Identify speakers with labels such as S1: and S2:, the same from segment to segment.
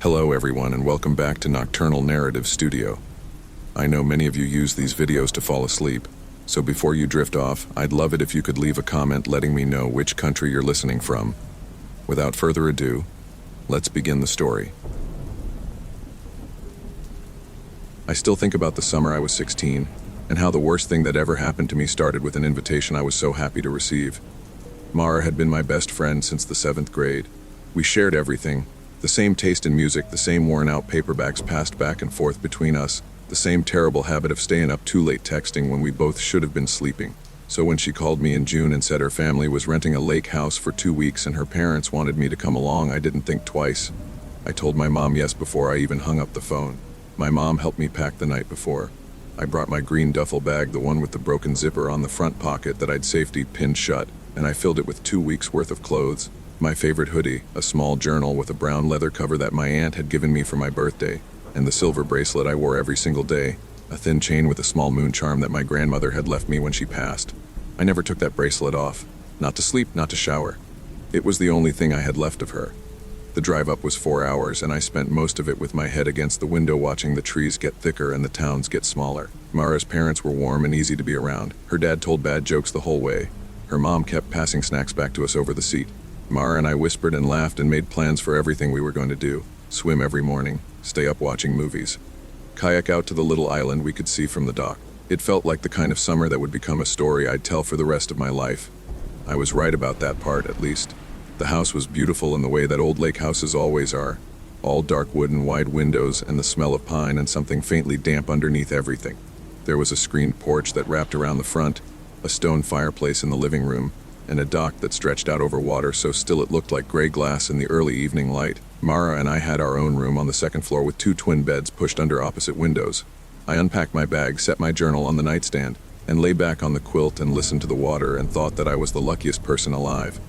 S1: Hello everyone and welcome back to Nocturnal Narrative Studio. I know many of you use these videos to fall asleep, so before you drift off, I'd love it if you could leave a comment letting me know which country you're listening from. Without further ado, let's begin the story. I still think about the summer I was 16, and how the worst thing that ever happened to me started with an invitation I was so happy to receive. Mara had been my best friend since the 7th grade. We shared everything. The same taste in music, the same worn-out paperbacks passed back and forth between us, the same terrible habit of staying up too late texting when we both should have been sleeping. So when she called me in June and said her family was renting a lake house for 2 weeks and her parents wanted me to come along, I didn't think twice. I told my mom yes before I even hung up the phone. My mom helped me pack the night before. I brought my green duffel bag, the one with the broken zipper on the front pocket that I'd safety pinned shut, and I filled it with 2 weeks' worth of clothes. My favorite hoodie, a small journal with a brown leather cover that my aunt had given me for my birthday, and the silver bracelet I wore every single day, a thin chain with a small moon charm that my grandmother had left me when she passed. I never took that bracelet off. Not to sleep, not to shower. It was the only thing I had left of her. The drive up was 4 hours, and I spent most of it with my head against the window watching the trees get thicker and the towns get smaller. Mara's parents were warm and easy to be around. Her dad told bad jokes the whole way. Her mom kept passing snacks back to us over the seat. Mara and I whispered and laughed and made plans for everything we were going to do. Swim every morning, stay up watching movies, kayak out to the little island we could see from the dock. It felt like the kind of summer that would become a story I'd tell for the rest of my life. I was right about that part, at least. The house was beautiful in the way that old lake houses always are. All dark wood and wide windows and the smell of pine and something faintly damp underneath everything. There was a screened porch that wrapped around the front, a stone fireplace in the living room, and a dock that stretched out over water so still it looked like gray glass in the early evening light. Mara and I had our own room on the 2nd floor with 2 twin beds pushed under opposite windows. I unpacked my bag, set my journal on the nightstand, and lay back on the quilt and listened to the water and thought that I was the luckiest person alive.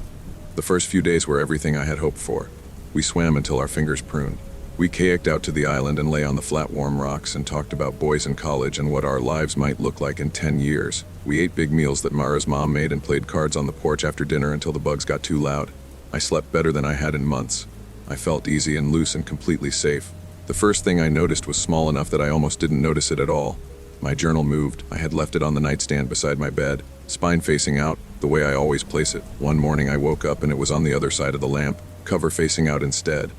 S1: The first few days were everything I had hoped for. We swam until our fingers pruned. We kayaked out to the island and lay on the flat warm rocks and talked about boys in college and what our lives might look like in 10 years. We ate big meals that Mara's mom made and played cards on the porch after dinner until the bugs got too loud. I slept better than I had in months. I felt easy and loose and completely safe. The first thing I noticed was small enough that I almost didn't notice it at all. My journal moved. I had left it on the nightstand beside my bed, spine facing out, the way I always place it. One morning I woke up and it was on the other side of the lamp, cover facing out instead.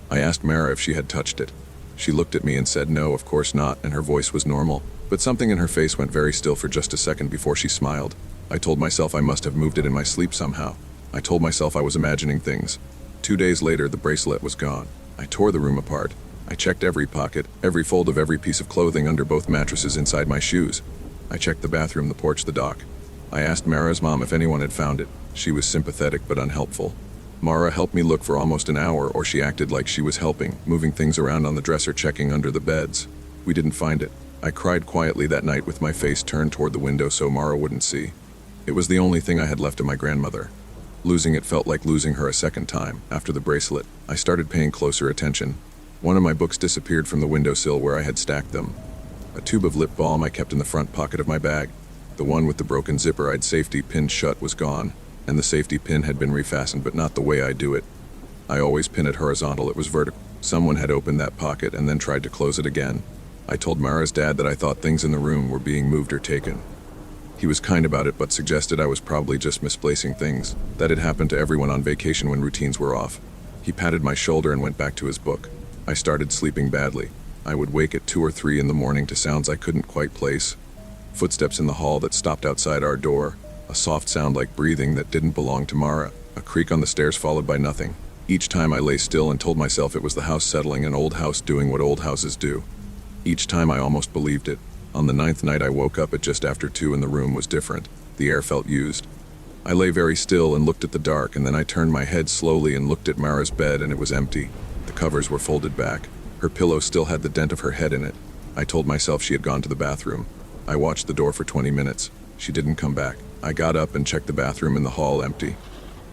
S1: I asked Mara if she had touched it. She looked at me and said no, of course not, and her voice was normal, but something in her face went very still for just a second before she smiled. I told myself I must have moved it in my sleep somehow. I told myself I was imagining things. 2 days later, the bracelet was gone. I tore the room apart. I checked every pocket, every fold of every piece of clothing under both mattresses inside my shoes. I checked the bathroom, the porch, the dock. I asked Mara's mom if anyone had found it. She was sympathetic but unhelpful. Mara helped me look for almost an hour, or she acted like she was helping, moving things around on the dresser, checking under the beds. We didn't find it. I cried quietly that night with my face turned toward the window so Mara wouldn't see. It was the only thing I had left of my grandmother. Losing it felt like losing her a second time. After the bracelet, I started paying closer attention. One of my books disappeared from the windowsill where I had stacked them. A tube of lip balm I kept in the front pocket of my bag. The one with the broken zipper I'd safety pinned shut was gone, and the safety pin had been refastened, but not the way I do it. I always pin it horizontal, it was vertical. Someone had opened that pocket and then tried to close it again. I told Mara's dad that I thought things in the room were being moved or taken. He was kind about it, but suggested I was probably just misplacing things. That had happened to everyone on vacation when routines were off. He patted my shoulder and went back to his book. I started sleeping badly. I would wake at 2 or 3 in the morning to sounds I couldn't quite place. Footsteps in the hall that stopped outside our door. A soft sound like breathing that didn't belong to Mara. A creak on the stairs followed by nothing. Each time I lay still and told myself it was the house settling, an old house doing what old houses do. Each time I almost believed it. On the 9th night I woke up at just after 2 and the room was different. The air felt used. I lay very still and looked at the dark, and then I turned my head slowly and looked at Mara's bed, and it was empty. The covers were folded back. Her pillow still had the dent of her head in it. I told myself she had gone to the bathroom. I watched the door for 20 minutes. She didn't come back. I got up and checked the bathroom in the hall, empty.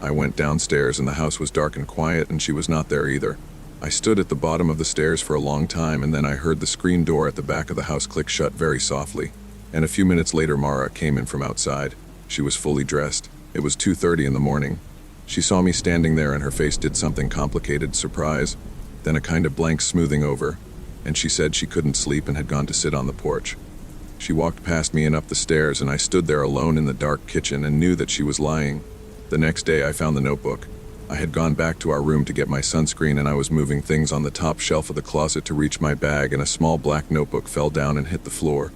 S1: I went downstairs and the house was dark and quiet, and she was not there either. I stood at the bottom of the stairs for a long time, and then I heard the screen door at the back of the house click shut very softly. And a few minutes later Mara came in from outside. She was fully dressed. It was 2:30 in the morning. She saw me standing there and her face did something complicated, surprise. then a kind of blank smoothing over, and she said she couldn't sleep and had gone to sit on the porch. She walked past me and up the stairs, and I stood there alone in the dark kitchen and knew that she was lying. The next day I found the notebook. I had gone back to our room to get my sunscreen, and I was moving things on the top shelf of the closet to reach my bag, and a small black notebook fell down and hit the floor.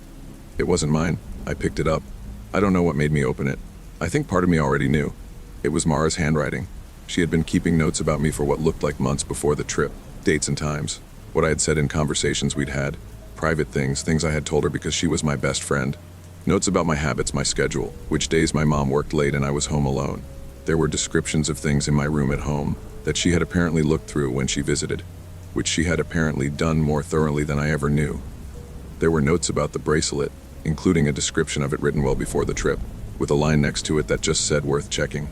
S1: It wasn't mine. I picked it up. I don't know what made me open it. I think part of me already knew. It was Mara's handwriting. She had been keeping notes about me for what looked like months before the trip. Dates and times. What I had said in conversations we'd had. Private things I had told her because she was my best friend. Notes about my habits, my schedule, which days my mom worked late and I was home alone. There were descriptions of things in my room at home that she had apparently looked through when she visited, which she had apparently done more thoroughly than I ever knew. There were notes about the bracelet, including a description of it written well before the trip, with a line next to it that just said worth checking.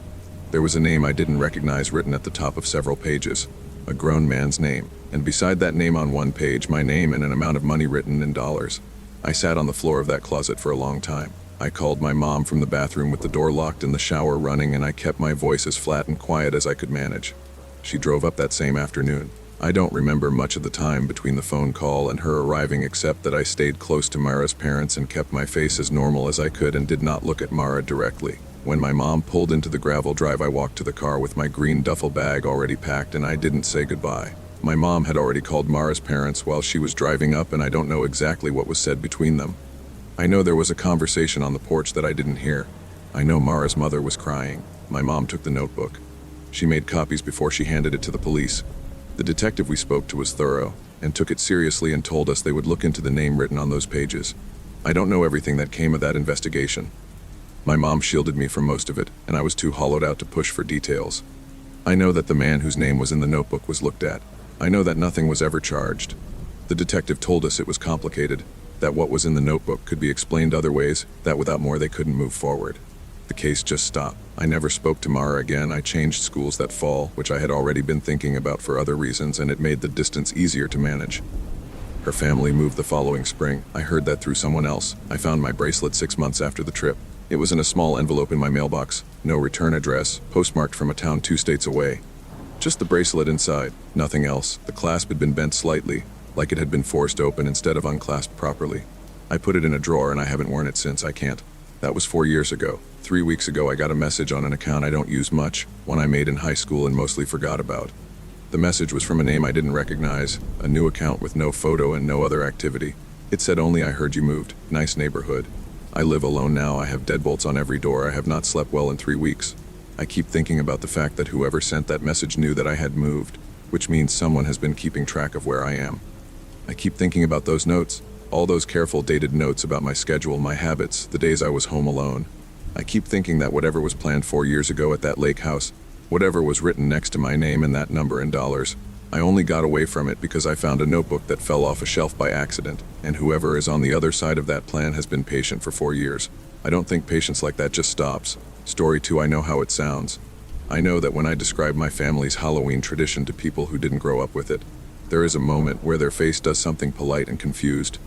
S1: There was a name I didn't recognize written at the top of several pages, a grown man's name, and beside that name on one page, my name and an amount of money written in dollars. I sat on the floor of that closet for a long time. I called my mom from the bathroom with the door locked and the shower running, and I kept my voice as flat and quiet as I could manage. She drove up that same afternoon. I don't remember much of the time between the phone call and her arriving, except that I stayed close to Mara's parents and kept my face as normal as I could and did not look at Mara directly. When my mom pulled into the gravel drive, I walked to the car with my green duffel bag already packed, and I didn't say goodbye. My mom had already called Mara's parents while she was driving up, and I don't know exactly what was said between them. I know there was a conversation on the porch that I didn't hear. I know Mara's mother was crying. My mom took the notebook. She made copies before she handed it to the police. The detective we spoke to was thorough and took it seriously and told us they would look into the name written on those pages. I don't know everything that came of that investigation. My mom shielded me from most of it, and I was too hollowed out to push for details. I know that the man whose name was in the notebook was looked at. I know that nothing was ever charged. The detective told us it was complicated, that what was in the notebook could be explained other ways, that without more they couldn't move forward. The case just stopped. I never spoke to Mara again. I changed schools that fall, which I had already been thinking about for other reasons, and it made the distance easier to manage. Her family moved the following spring. I heard that through someone else. I found my bracelet 6 months after the trip. It was in a small envelope in my mailbox. No return address, postmarked from a town 2 states away. Just the bracelet inside, nothing else. The clasp had been bent slightly, like it had been forced open instead of unclasped properly. I put it in a drawer and I haven't worn it since. I can't. That was 4 years ago. 3 weeks ago I got a message on an account I don't use much, one I made in high school and mostly forgot about. The message was from a name I didn't recognize, a new account with no photo and no other activity. It said only, "I heard you moved. Nice neighborhood. I live alone now. I have deadbolts on every door. I have not slept well in 3 weeks." I keep thinking about the fact that whoever sent that message knew that I had moved, which means someone has been keeping track of where I am. I keep thinking about those notes, all those careful dated notes about my schedule, my habits, the days I was home alone. I keep thinking that whatever was planned 4 years ago at that lake house, whatever was written next to my name and that number in dollars, I only got away from it because I found a notebook that fell off a shelf by accident, and whoever is on the other side of that plan has been patient for 4 years. I don't think patience like that just stops. Story 2, I know how it sounds. I know that when I describe my family's Halloween tradition to people who didn't grow up with it, there is a moment where their face does something polite and confused,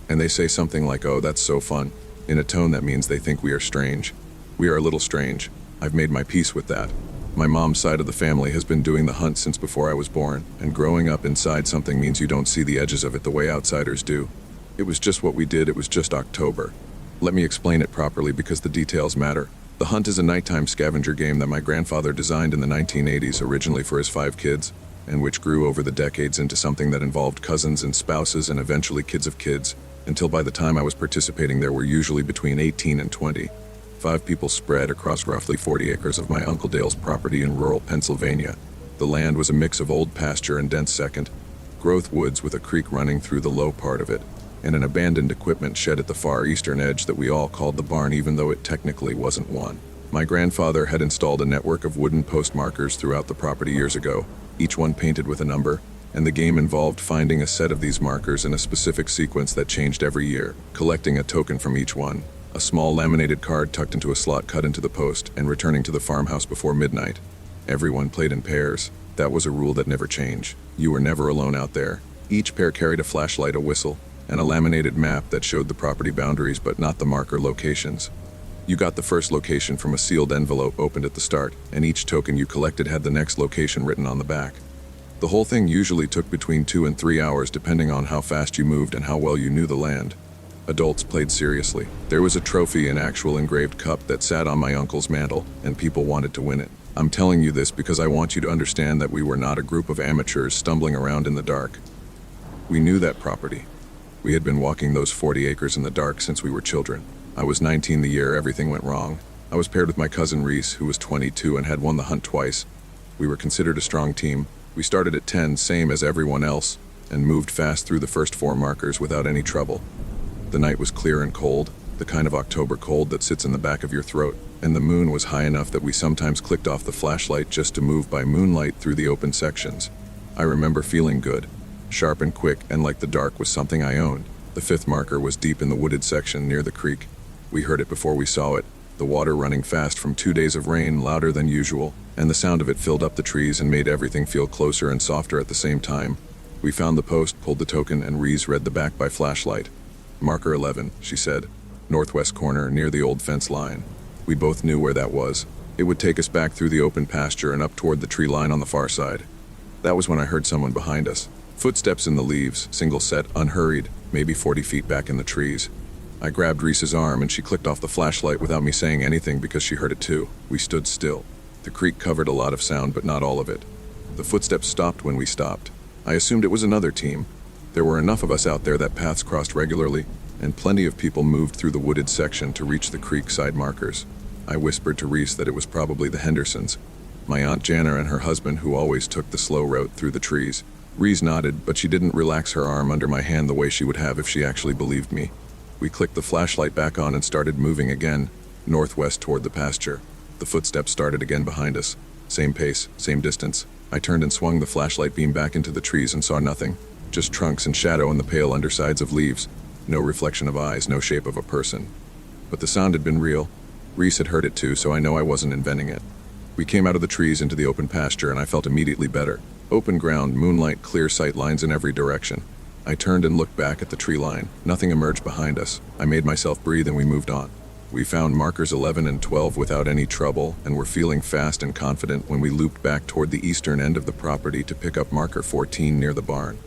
S1: and they say something like, "Oh, that's so fun," in a tone that means they think we are strange. We are a little strange. I've made my peace with that. My mom's side of the family has been doing the hunt since before I was born, and growing up inside something means you don't see the edges of it the way outsiders do. It was just what we did. It was just October. Let me explain it properly because the details matter. The hunt is a nighttime scavenger game that my grandfather designed in the 1980s, originally for his 5 kids, and which grew over the decades into something that involved cousins and spouses and eventually kids of kids, until by the time I was participating there were usually between 18 and 20. 5 people spread across roughly 40 acres of my Uncle Dale's property in rural Pennsylvania. The land was a mix of old pasture and dense second growth woods with a creek running through the low part of it, and an abandoned equipment shed at the far eastern edge that we all called the barn, even though it technically wasn't one. My grandfather had installed a network of wooden post markers throughout the property years ago, each one painted with a number, and the game involved finding a set of these markers in a specific sequence that changed every year, collecting a token from each one, a small laminated card tucked into a slot cut into the post, and returning to the farmhouse before midnight. Everyone played in pairs. That was a rule that never changed. You were never alone out there. Each pair carried a flashlight, a whistle, and a laminated map that showed the property boundaries but not the marker locations. You got the first location from a sealed envelope opened at the start, and each token you collected had the next location written on the back. The whole thing usually took between 2 and 3 hours depending on how fast you moved and how well you knew the land. Adults played seriously. There was a trophy, an actual engraved cup that sat on my uncle's mantle, and people wanted to win it. I'm telling you this because I want you to understand that we were not a group of amateurs stumbling around in the dark. We knew that property. We had been walking those 40 acres in the dark since we were children. I was 19 the year everything went wrong. I was paired with my cousin Reese, who was 22 and had won the hunt twice. We were considered a strong team. We started at 10, same as everyone else, and moved fast through the first 4 markers without any trouble. The night was clear and cold, the kind of October cold that sits in the back of your throat, and the moon was high enough that we sometimes clicked off the flashlight just to move by moonlight through the open sections. I remember feeling good, sharp and quick, and like the dark was something I owned. The 5th marker was deep in the wooded section near the creek. We heard it before we saw it, the water running fast from 2 days of rain, louder than usual, and the sound of it filled up the trees and made everything feel closer and softer at the same time. We found the post, pulled the token, and Reese read the back by flashlight. "Marker 11, she said. "Northwest corner, near the old fence line." We both knew where that was. It would take us back through the open pasture and up toward the tree line on the far side. That was when I heard someone behind us. Footsteps in the leaves, single set, unhurried, maybe 40 feet back in the trees. I grabbed Reese's arm and she clicked off the flashlight without me saying anything because she heard it too. We stood still. The creek covered a lot of sound, but not all of it. The footsteps stopped when we stopped. I assumed it was another team. There were enough of us out there that paths crossed regularly, and plenty of people moved through the wooded section to reach the creek side markers. I whispered to Reese that it was probably the Hendersons, my Aunt Jana and her husband, who always took the slow route through the trees. Reese nodded, but she didn't relax her arm under my hand the way she would have if she actually believed me. We clicked the flashlight back on and started moving again, northwest toward the pasture. The footsteps started again behind us. Same pace, same distance. I turned and swung the flashlight beam back into the trees and saw nothing. Just trunks and shadow on the pale undersides of leaves. No reflection of eyes, no shape of a person. But the sound had been real. Reese had heard it too, so I know I wasn't inventing it. We came out of the trees into the open pasture and I felt immediately better. Open ground, moonlight, clear sight lines in every direction. I turned and looked back at the tree line. Nothing emerged behind us. I made myself breathe and we moved on. We found markers 11 and 12 without any trouble and were feeling fast and confident when we looped back toward the eastern end of the property to pick up marker 14 near the barn.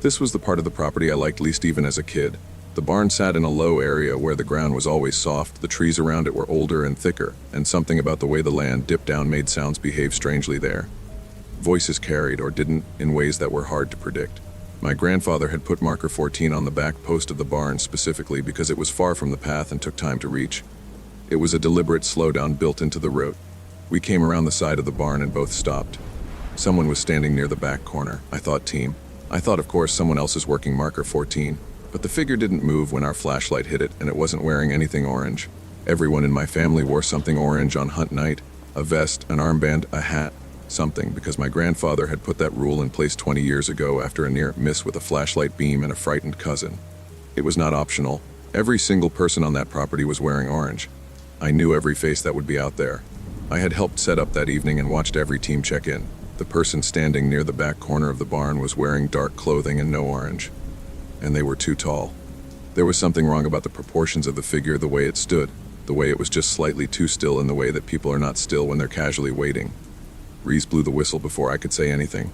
S1: This was the part of the property I liked least even as a kid. The barn sat in a low area where the ground was always soft, the trees around it were older and thicker, and something about the way the land dipped down made sounds behave strangely there. Voices carried or didn't in ways that were hard to predict. My grandfather had put marker 14 on the back post of the barn specifically because it was far from the path and took time to reach. It was a deliberate slowdown built into the route. We came around the side of the barn and both stopped. Someone was standing near the back corner. I thought team. I thought, of course, someone else is working marker 14. But the figure didn't move when our flashlight hit it, and it wasn't wearing anything orange. Everyone in my family wore something orange on hunt night. A vest, an armband, a hat, something, because my grandfather had put that rule in place 20 years ago after a near miss with a flashlight beam and a frightened cousin. It was not optional. Every single person on that property was wearing orange. I knew every face that would be out there. I had helped set up that evening and watched every team check in. The person standing near the back corner of the barn was wearing dark clothing and no orange. And they were too tall. There was something wrong about the proportions of the figure, the way it stood, the way it was just slightly too still in the way that people are not still when they're casually waiting. Reese blew the whistle before I could say anything.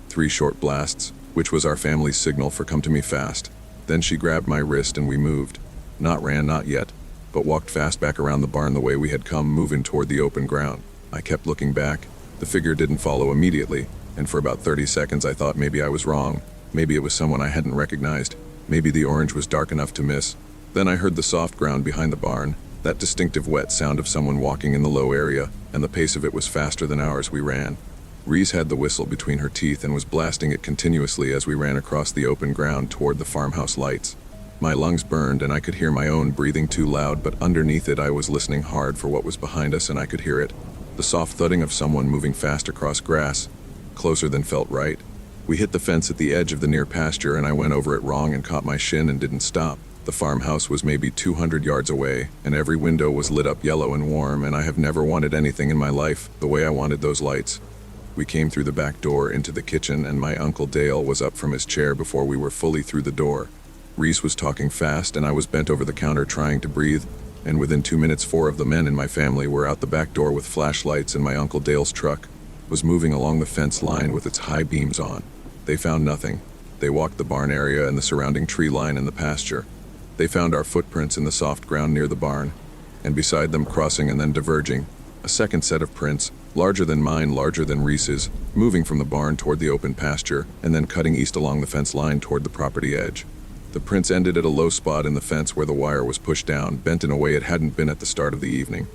S1: 3 short blasts, which was our family's signal for come to me fast. Then she grabbed my wrist and we moved. Not ran, not yet, but walked fast back around the barn the way we had come, moving toward the open ground. I kept looking back. The figure didn't follow immediately, and for about 30 seconds I thought maybe I was wrong. Maybe it was someone I hadn't recognized. Maybe the orange was dark enough to miss. Then I heard the soft ground behind the barn, that distinctive wet sound of someone walking in the low area, and the pace of it was faster than ours. We ran. Reese had the whistle between her teeth and was blasting it continuously as we ran across the open ground toward the farmhouse lights. My lungs burned and I could hear my own breathing too loud, but underneath it I was listening hard for what was behind us and I could hear it. The soft thudding of someone moving fast across grass, closer than felt right. We hit the fence at the edge of the near pasture and I went over it wrong and caught my shin and didn't stop. The farmhouse was maybe 200 yards away, and every window was lit up yellow and warm, and I have never wanted anything in my life the way I wanted those lights. We came through the back door into the kitchen, and my Uncle Dale was up from his chair before we were fully through the door. Reese was talking fast, and I was bent over the counter trying to breathe, and within 2 minutes 4 of the men in my family were out the back door with flashlights in my Uncle Dale's truck. was moving along the fence line with its high beams on. They found nothing. They walked the barn area and the surrounding tree line and the pasture. They found our footprints in the soft ground near the barn, and beside them, crossing and then diverging, a second set of prints, larger than mine, larger than Reese's, moving from the barn toward the open pasture and then cutting east along the fence line toward the property edge. The prints ended at a low spot in the fence where the wire was pushed down, bent in a way it hadn't been at the start of the evening.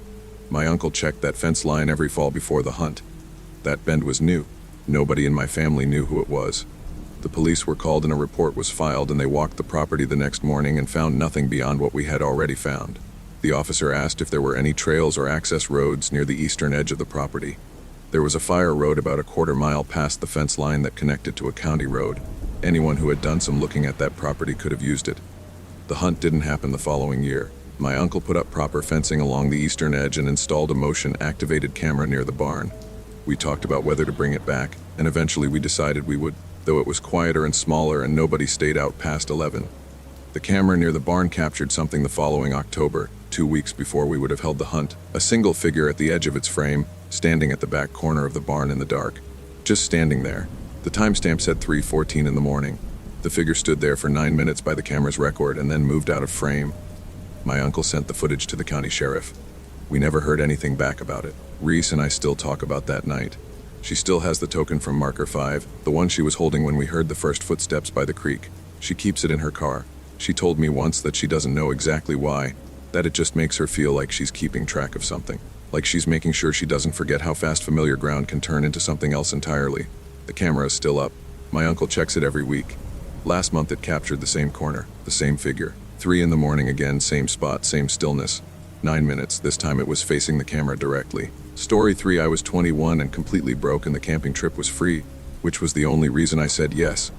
S1: My uncle checked that fence line every fall before the hunt. That bend was new. Nobody in my family knew who it was. The police were called and a report was filed, and they walked the property the next morning and found nothing beyond what we had already found. The officer asked if there were any trails or access roads near the eastern edge of the property. There was a fire road about a quarter-mile past the fence line that connected to a county road. Anyone who had done some looking at that property could have used it. The hunt didn't happen the following year. My uncle put up proper fencing along the eastern edge and installed a motion-activated camera near the barn. We talked about whether to bring it back, and eventually we decided we would, though it was quieter and smaller and nobody stayed out past 11. The camera near the barn captured something the following October, 2 weeks before we would have held the hunt, a single figure at the edge of its frame, standing at the back corner of the barn in the dark. Just standing there. The timestamp said 3:14 in the morning. The figure stood there for 9 minutes by the camera's record and then moved out of frame. My uncle sent the footage to the county sheriff. We never heard anything back about it. Reese and I still talk about that night. She still has the token from Marker 5, the one she was holding when we heard the first footsteps by the creek. She keeps it in her car. She told me once that she doesn't know exactly why, that it just makes her feel like she's keeping track of something. Like she's making sure she doesn't forget how fast familiar ground can turn into something else entirely. The camera is still up. My uncle checks it every week. Last month it captured the same corner, the same figure. 3 in the morning again, same spot, same stillness. 9 minutes, this time it was facing the camera directly. Story 3, I was 21 and completely broke and the camping trip was free, which was the only reason I said yes.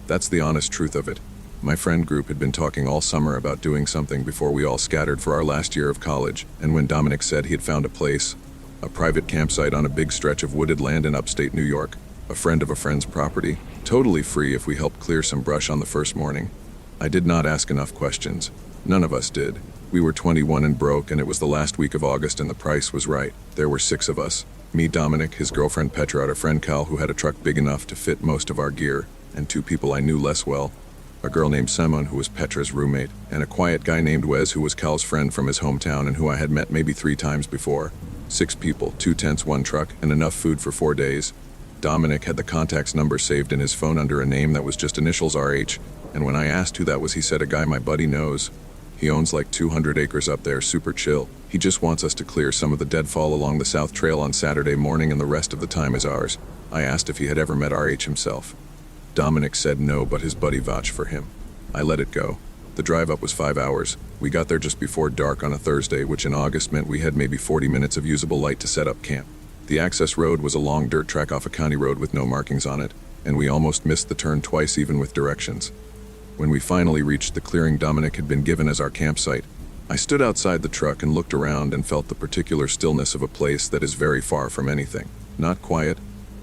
S1: That's the honest truth of it. My friend group had been talking all summer about doing something before we all scattered for our last year of college, and when Dominic said he had found a place, a private campsite on a big stretch of wooded land in upstate New York, a friend of a friend's property, totally free if we helped clear some brush on the first morning. I did not ask enough questions. None of us did. We were 21 and broke, and it was the last week of August and the price was right. There were 6 of us. Me, Dominic, his girlfriend Petra, our friend Cal, who had a truck big enough to fit most of our gear, and 2 people I knew less well. A girl named Simon, who was Petra's roommate, and a quiet guy named Wes, who was Cal's friend from his hometown and who I had met maybe 3 times before. 6 people, 2 tents, 1 truck, and enough food for 4 days. Dominic had the contact's number saved in his phone under a name that was just initials RH, and when I asked who that was, he said a guy my buddy knows. He owns like 200 acres up there, super chill. He just wants us to clear some of the deadfall along the South Trail on Saturday morning and the rest of the time is ours. I asked if he had ever met RH himself. Dominic said no, but his buddy vouched for him. I let it go. The drive up was 5 hours. We got there just before dark on a Thursday, which in August meant we had maybe 40 minutes of usable light to set up camp. The access road was a long dirt track off a county road with no markings on it, and we almost missed the turn twice even with directions. When we finally reached the clearing Dominic had been given as our campsite, I stood outside the truck and looked around and felt the particular stillness of a place that is very far from anything. Not quiet.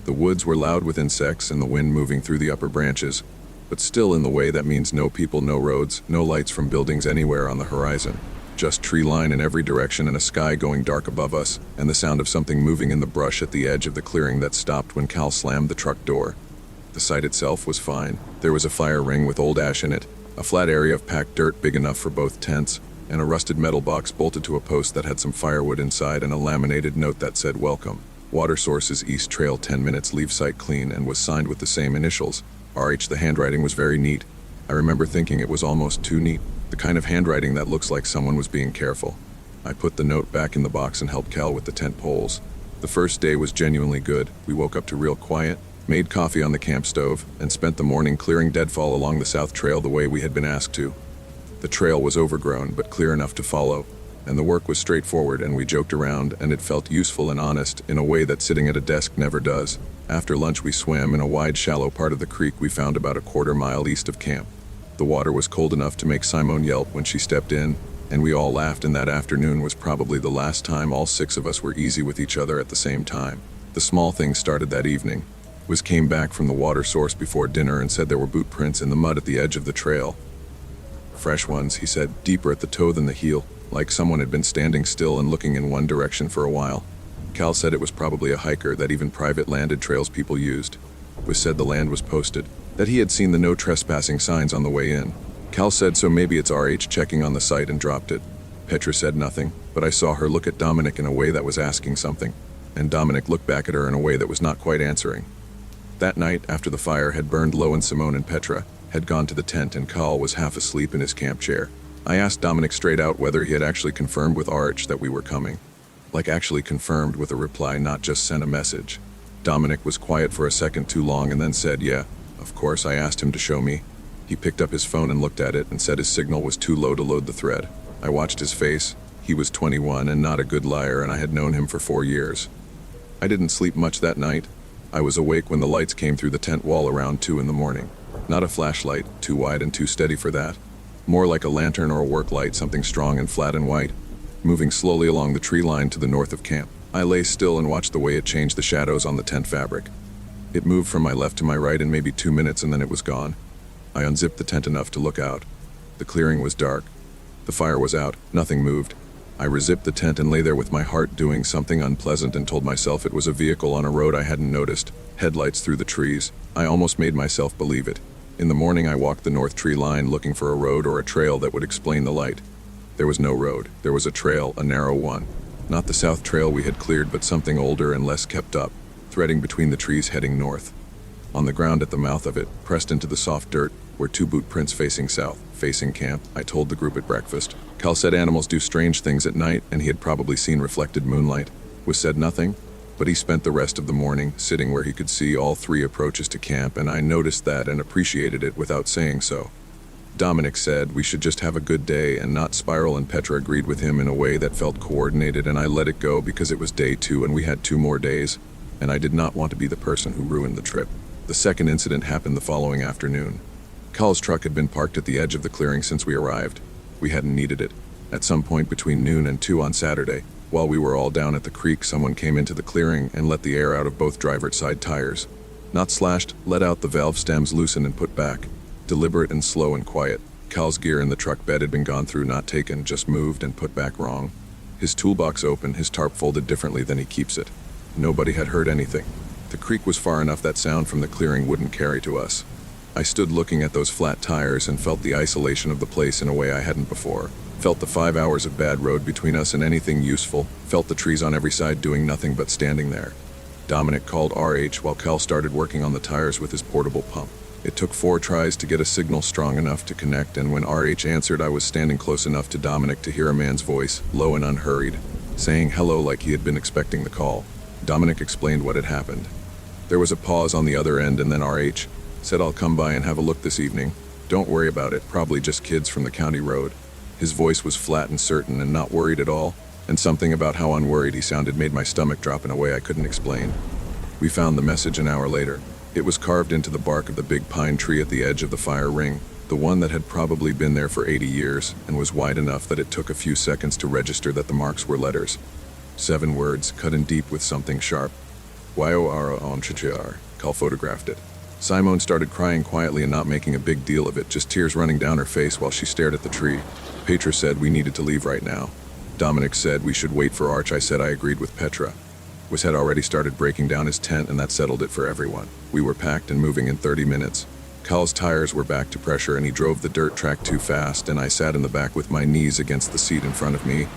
S1: The woods were loud with insects and the wind moving through the upper branches, but still in the way that means no people, no roads, no lights from buildings anywhere on the horizon. Just tree line in every direction and a sky going dark above us, and the sound of something moving in the brush at the edge of the clearing that stopped when Cal slammed the truck door. The site itself was fine. There was a fire ring with old ash in it, a flat area of packed dirt big enough for both tents, and a rusted metal box bolted to a post that had some firewood inside and a laminated note that said welcome. Water sources East Trail 10 minutes, leave site clean, and was signed with the same initials. RH. The handwriting was very neat. I remember thinking it was almost too neat, the kind of handwriting that looks like someone was being careful. I put the note back in the box and helped Cal with the tent poles. The first day was genuinely good. We woke up to real quiet, made coffee on the camp stove, and spent the morning clearing deadfall along the South Trail the way we had been asked to. The trail was overgrown but clear enough to follow, and the work was straightforward, and we joked around, and it felt useful and honest in a way that sitting at a desk never does. After lunch we swam in a wide, shallow part of the creek we found about a quarter-mile east of camp. The water was cold enough to make Simone yelp when she stepped in, and we all laughed, and that afternoon was probably the last time all 6 of us were easy with each other at the same time. The small thing started that evening. Wes came back from the water source before dinner and said there were boot prints in the mud at the edge of the trail. Fresh ones, he said, deeper at the toe than the heel, like someone had been standing still and looking in one direction for a while. Cal said it was probably a hiker that even private landed trails people used. Was said the land was posted, that he had seen the no trespassing signs on the way in. Cal said so maybe it's RH checking on the site and dropped it. Petra said nothing, but I saw her look at Dominic in a way that was asking something, and Dominic looked back at her in a way that was not quite answering. That night, after the fire had burned low and Simone and Petra had gone to the tent and Cal was half asleep in his camp chair, I asked Dominic straight out whether he had actually confirmed with RH that we were coming. Like actually confirmed with a reply, not just sent a message. Dominic was quiet for a second too long and then said, "Yeah, of course." I asked him to show me. He picked up his phone and looked at it and said his signal was too low to load the thread. I watched his face. He was 21 and not a good liar, and I had known him for 4 years. I didn't sleep much that night. I was awake when the lights came through the tent wall around 2 in the morning. Not a flashlight, too wide and too steady for that. More like a lantern or a work light, something strong and flat and white, moving slowly along the tree line to the north of camp. I lay still and watched the way it changed the shadows on the tent fabric. It moved from my left to my right in maybe 2 minutes and then it was gone. I unzipped the tent enough to look out. The clearing was dark. The fire was out. Nothing moved. I rezipped the tent and lay there with my heart doing something unpleasant and told myself it was a vehicle on a road I hadn't noticed. Headlights through the trees. I almost made myself believe it. In the morning I walked the north tree line looking for a road or a trail that would explain the light. There was no road. There was a trail, a narrow one. Not the south trail we had cleared, but something older and less kept up, threading between the trees heading north. On the ground at the mouth of it, pressed into the soft dirt, were 2 boot prints facing south, facing camp. I told the group at breakfast. Cal said animals do strange things at night, and he had probably seen reflected moonlight. Was said nothing, but he spent the rest of the morning sitting where he could see all 3 approaches to camp, and I noticed that and appreciated it without saying so. Dominic said we should just have a good day and not spiral, and Petra agreed with him in a way that felt coordinated, and I let it go because it was day 2 and we had 2 more days, and I did not want to be the person who ruined the trip. The second incident happened the following afternoon. Cal's truck had been parked at the edge of the clearing since we arrived. We hadn't needed it. At some point between noon and 2 on Saturday, while we were all down at the creek, someone came into the clearing and let the air out of both driver's side tires. Not slashed, let out the valve stems, loosened and put back. Deliberate and slow and quiet. Cal's gear in the truck bed had been gone through, not taken, just moved and put back wrong. His toolbox open, his tarp folded differently than he keeps it. Nobody had heard anything. The creek was far enough that sound from the clearing wouldn't carry to us. I stood looking at those flat tires and felt the isolation of the place in a way I hadn't before. Felt the 5 hours of bad road between us and anything useful. Felt the trees on every side doing nothing but standing there. Dominic called RH while Cal started working on the tires with his portable pump. It took 4 tries to get a signal strong enough to connect, and when RH answered, I was standing close enough to Dominic to hear a man's voice, low and unhurried, saying hello like he had been expecting the call. Dominic explained what had happened. There was a pause on the other end, and then RH said, "I'll come by and have a look this evening. Don't worry about it, probably just kids from the county road." His voice was flat and certain and not worried at all, and something about how unworried he sounded made my stomach drop in a way I couldn't explain. We found the message an hour later. It was carved into the bark of the big pine tree at the edge of the fire ring, the one that had probably been there for 80 years and was wide enough that it took a few seconds to register that the marks were letters. 7 words, cut in deep with something sharp. Y-O-R-O-M-C-H-R. Cal photographed it. Simone started crying quietly and not making a big deal of it, just tears running down her face while she stared at the tree. Petra said we needed to leave right now. Dominic said we should wait for Arch. I said I agreed with Petra. Was had already started breaking down his tent, and that settled it for everyone. We were packed and moving in 30 minutes. Cal's tires were back to pressure and he drove the dirt track too fast, and I sat in the back with my knees against the seat in front of me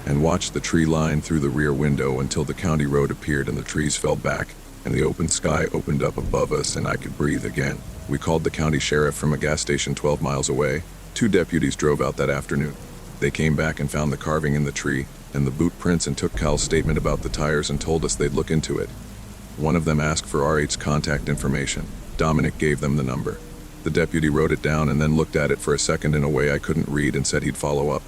S1: and watched the tree line through the rear window until the county road appeared and the trees fell back and the open sky opened up above us and I could breathe again. We called the county sheriff from a gas station 12 miles away. 2 deputies drove out that afternoon. They came back and found the carving in the tree and the boot prints and took Cal's statement about the tires and told us they'd look into it. One of them asked for RH's contact information. Dominic gave them the number. The deputy wrote it down and then looked at it for a second in a way I couldn't read and said he'd follow up.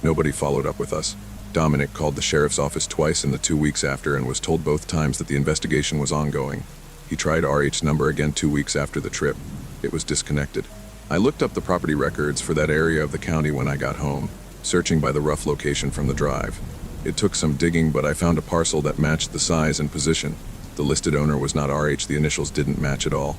S1: Nobody followed up with us. Dominic called the sheriff's office twice in the 2 weeks after and was told both times that the investigation was ongoing. He tried RH's number again 2 weeks after the trip. It was disconnected. I looked up the property records for that area of the county when I got home, searching by the rough location from the drive. It took some digging, but I found a parcel that matched the size and position. The listed owner was not RH, the initials didn't match at all.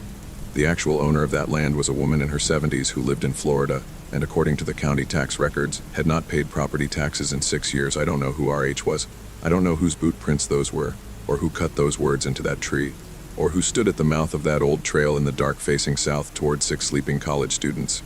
S1: The actual owner of that land was a woman in her 70s who lived in Florida, and according to the county tax records, had not paid property taxes in 6 years. I don't know who RH was. I don't know whose boot prints those were, or who cut those words into that tree, or who stood at the mouth of that old trail in the dark facing south toward 6 sleeping college students.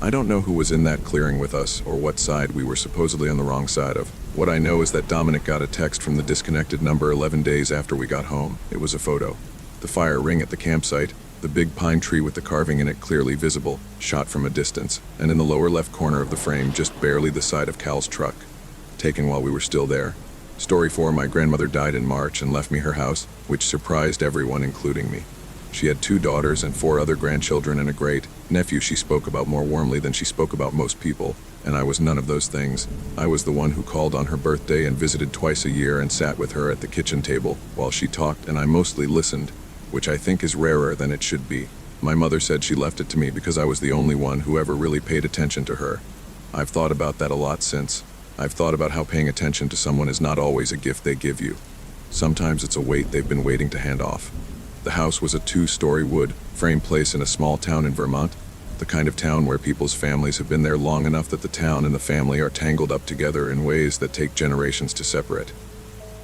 S1: I don't know who was in that clearing with us, or what side we were supposedly on the wrong side of. What I know is that Dominic got a text from the disconnected number 11 days after we got home. It was a photo. The fire ring at the campsite, the big pine tree with the carving in it clearly visible, shot from a distance, and in the lower left corner of the frame just barely the side of Cal's truck. Taken while we were still there. Story 4, my grandmother died in March and left me her house, which surprised everyone, including me. She had 2 daughters and 4 other grandchildren and a great-nephew she spoke about more warmly than she spoke about most people, and I was none of those things. I was the one who called on her birthday and visited twice a year and sat with her at the kitchen table while she talked, and I mostly listened, which I think is rarer than it should be. My mother said she left it to me because I was the only one who ever really paid attention to her. I've thought about that a lot since. I've thought about how paying attention to someone is not always a gift they give you. Sometimes it's a weight they've been waiting to hand off. The house was a 2-story wood frame place in a small town in Vermont, the kind of town where people's families have been there long enough that the town and the family are tangled up together in ways that take generations to separate.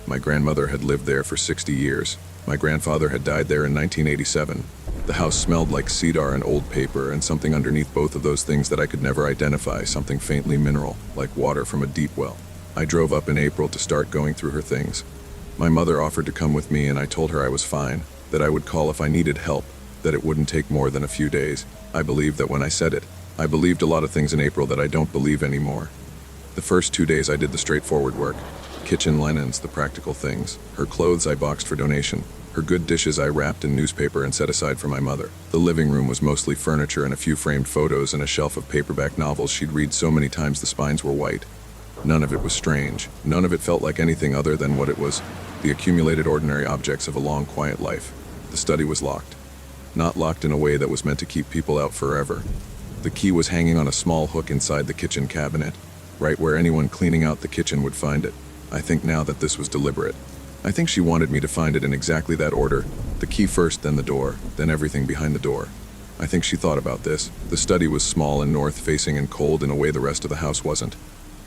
S1: My grandmother had lived there for 60 years. My grandfather had died there in 1987. The house smelled like cedar and old paper, and something underneath both of those things that I could never identify, something faintly mineral, like water from a deep well. I drove up in April to start going through her things. My mother offered to come with me, and I told her I was fine, that I would call if I needed help, that it wouldn't take more than a few days. I believed that when I said it. I believed a lot of things in April that I don't believe anymore. The first 2 days I did the straightforward work. Kitchen linens, the practical things. Her clothes I boxed for donation. Her good dishes I wrapped in newspaper and set aside for my mother. The living room was mostly furniture and a few framed photos and a shelf of paperback novels she'd read so many times the spines were white. None of it was strange. None of it felt like anything other than what it was, the accumulated ordinary objects of a long, quiet life. The study was locked. Not locked in a way that was meant to keep people out forever. The key was hanging on a small hook inside the kitchen cabinet, right where anyone cleaning out the kitchen would find it. I think now that this was deliberate. I think she wanted me to find it in exactly that order, the key first, then the door, then everything behind the door. I think she thought about this. The study was small and north-facing and cold in a way the rest of the house wasn't.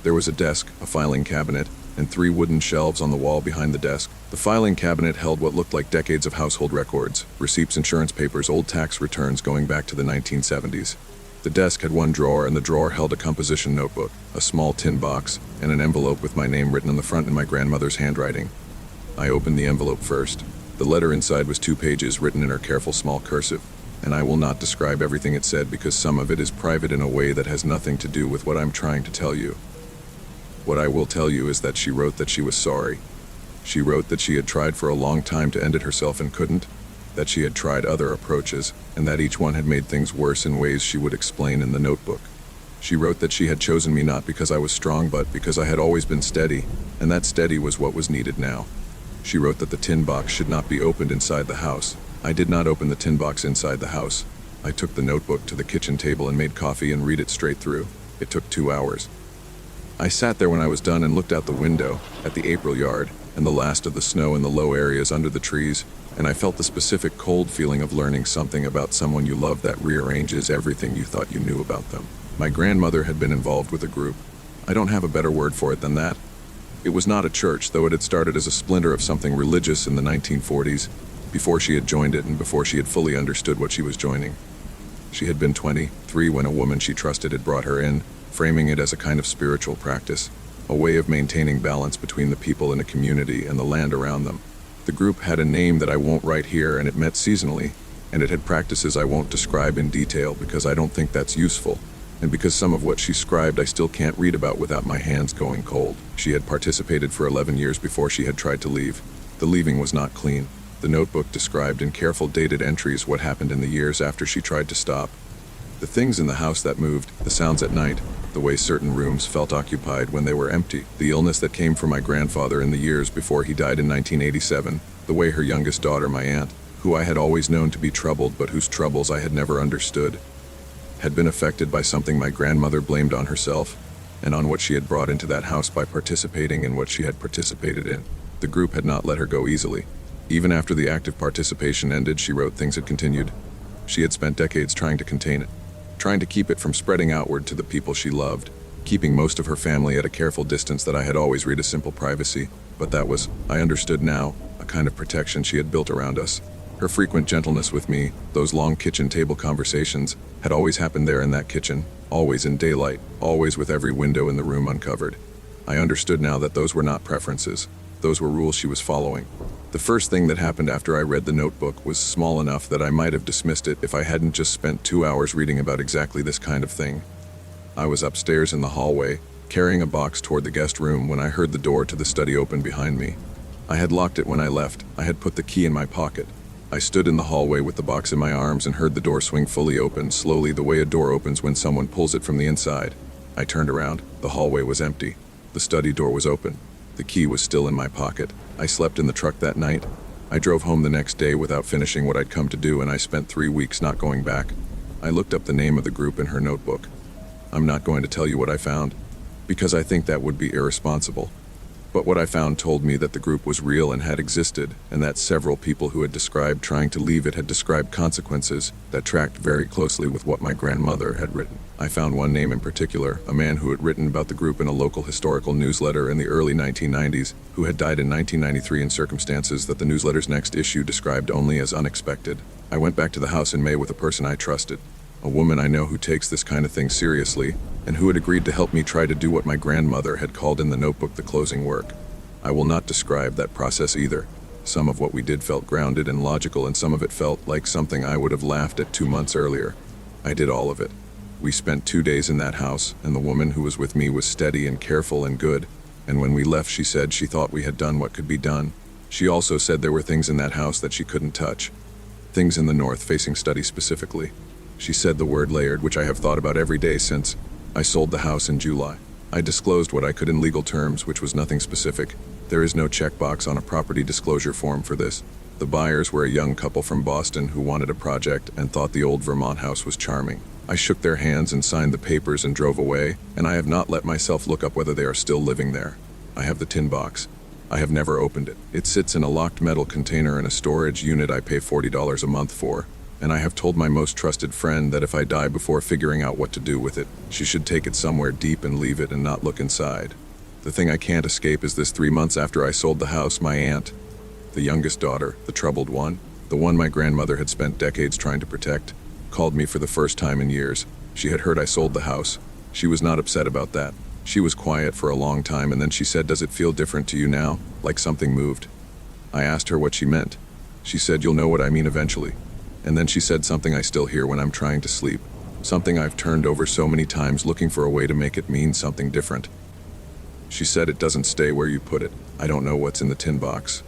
S1: There was a desk, a filing cabinet, and 3 wooden shelves on the wall behind the desk. The filing cabinet held what looked like decades of household records, receipts, insurance papers, old tax returns going back to the 1970s. The desk had 1 drawer, and the drawer held a composition notebook, a small tin box, and an envelope with my name written on the front in my grandmother's handwriting. I opened the envelope first. The letter inside was 2 pages written in her careful small cursive, and I will not describe everything it said because some of it is private in a way that has nothing to do with what I'm trying to tell you. What I will tell you is that she wrote that she was sorry. She wrote that she had tried for a long time to end it herself and couldn't, that she had tried other approaches, and that each one had made things worse in ways she would explain in the notebook. She wrote that she had chosen me not because I was strong but because I had always been steady, and that steady was what was needed now. She wrote that the tin box should not be opened inside the house. I did not open the tin box inside the house. I took the notebook to the kitchen table and made coffee and read it straight through. It took 2 hours. I sat there when I was done and looked out the window, at the April yard, and the last of the snow in the low areas under the trees, and I felt the specific cold feeling of learning something about someone you love that rearranges everything you thought you knew about them. My grandmother had been involved with a group. I don't have a better word for it than that. It was not a church, though it had started as a splinter of something religious in the 1940s, before she had joined it and before she had fully understood what she was joining. She had been 23 when a woman she trusted had brought her in, framing it as a kind of spiritual practice, a way of maintaining balance between the people in a community and the land around them. The group had a name that I won't write here, and it met seasonally, and it had practices I won't describe in detail because I don't think that's useful, and because some of what she scribed I still can't read about without my hands going cold. She had participated for 11 years before she had tried to leave. The leaving was not clean. The notebook described in careful dated entries what happened in the years after she tried to stop. The things in the house that moved, the sounds at night, the way certain rooms felt occupied when they were empty, the illness that came from my grandfather in the years before he died in 1987, the way her youngest daughter, my aunt, who I had always known to be troubled but whose troubles I had never understood, had been affected by something my grandmother blamed on herself and on what she had brought into that house by participating in what she had participated in. The group had not let her go easily. Even after the active participation ended, she wrote things had continued. She had spent decades trying to contain it, trying to keep it from spreading outward to the people she loved, keeping most of her family at a careful distance that I had always read as simple privacy, but that was, I understood now, a kind of protection she had built around us. Her frequent gentleness with me, those long kitchen table conversations, had always happened there in that kitchen, always in daylight, always with every window in the room uncovered. I understood now that those were not preferences. Those were rules she was following. The first thing that happened after I read the notebook was small enough that I might have dismissed it if I hadn't just spent 2 hours reading about exactly this kind of thing. I was upstairs in the hallway, carrying a box toward the guest room when I heard the door to the study open behind me. I had locked it when I left. I had put the key in my pocket. I stood in the hallway with the box in my arms and heard the door swing fully open, slowly, the way a door opens when someone pulls it from the inside. I turned around. The hallway was empty. The study door was open. The key was still in my pocket. I slept in the truck that night. I drove home the next day without finishing what I'd come to do, and I spent 3 weeks not going back. I looked up the name of the group in her notebook. I'm not going to tell you what I found, because I think that would be irresponsible. But what I found told me that the group was real and had existed, and that several people who had described trying to leave it had described consequences that tracked very closely with what my grandmother had written. I found one name in particular, a man who had written about the group in a local historical newsletter in the early 1990s, who had died in 1993 in circumstances that the newsletter's next issue described only as unexpected. I went back to the house in May with a person I trusted, a woman I know who takes this kind of thing seriously, and who had agreed to help me try to do what my grandmother had called in the notebook the closing work. I will not describe that process either. Some of what we did felt grounded and logical, and some of it felt like something I would have laughed at 2 months earlier. I did all of it. We spent 2 days in that house, and the woman who was with me was steady and careful and good, and when we left she said she thought we had done what could be done. She also said there were things in that house that she couldn't touch. Things in the north-facing study specifically. She said the word layered, which I have thought about every day since I sold the house in July. I disclosed what I could in legal terms, which was nothing specific. There is no checkbox on a property disclosure form for this. The buyers were a young couple from Boston who wanted a project and thought the old Vermont house was charming. I shook their hands and signed the papers and drove away, and I have not let myself look up whether they are still living there. I have the tin box. I have never opened it. It sits in a locked metal container in a storage unit I pay $40 a month for. And I have told my most trusted friend that if I die before figuring out what to do with it, she should take it somewhere deep and leave it and not look inside. The thing I can't escape is this: 3 months after I sold the house, my aunt, the youngest daughter, the troubled one, the one my grandmother had spent decades trying to protect, called me for the first time in years. She had heard I sold the house. She was not upset about that. She was quiet for a long time, and then she said, "Does it feel different to you now, like something moved?" I asked her what she meant. She said, "You'll know what I mean eventually." And then she said something I still hear when I'm trying to sleep, something I've turned over so many times looking for a way to make it mean something different. She said, "It doesn't stay where you put it. I don't know what's in the tin box.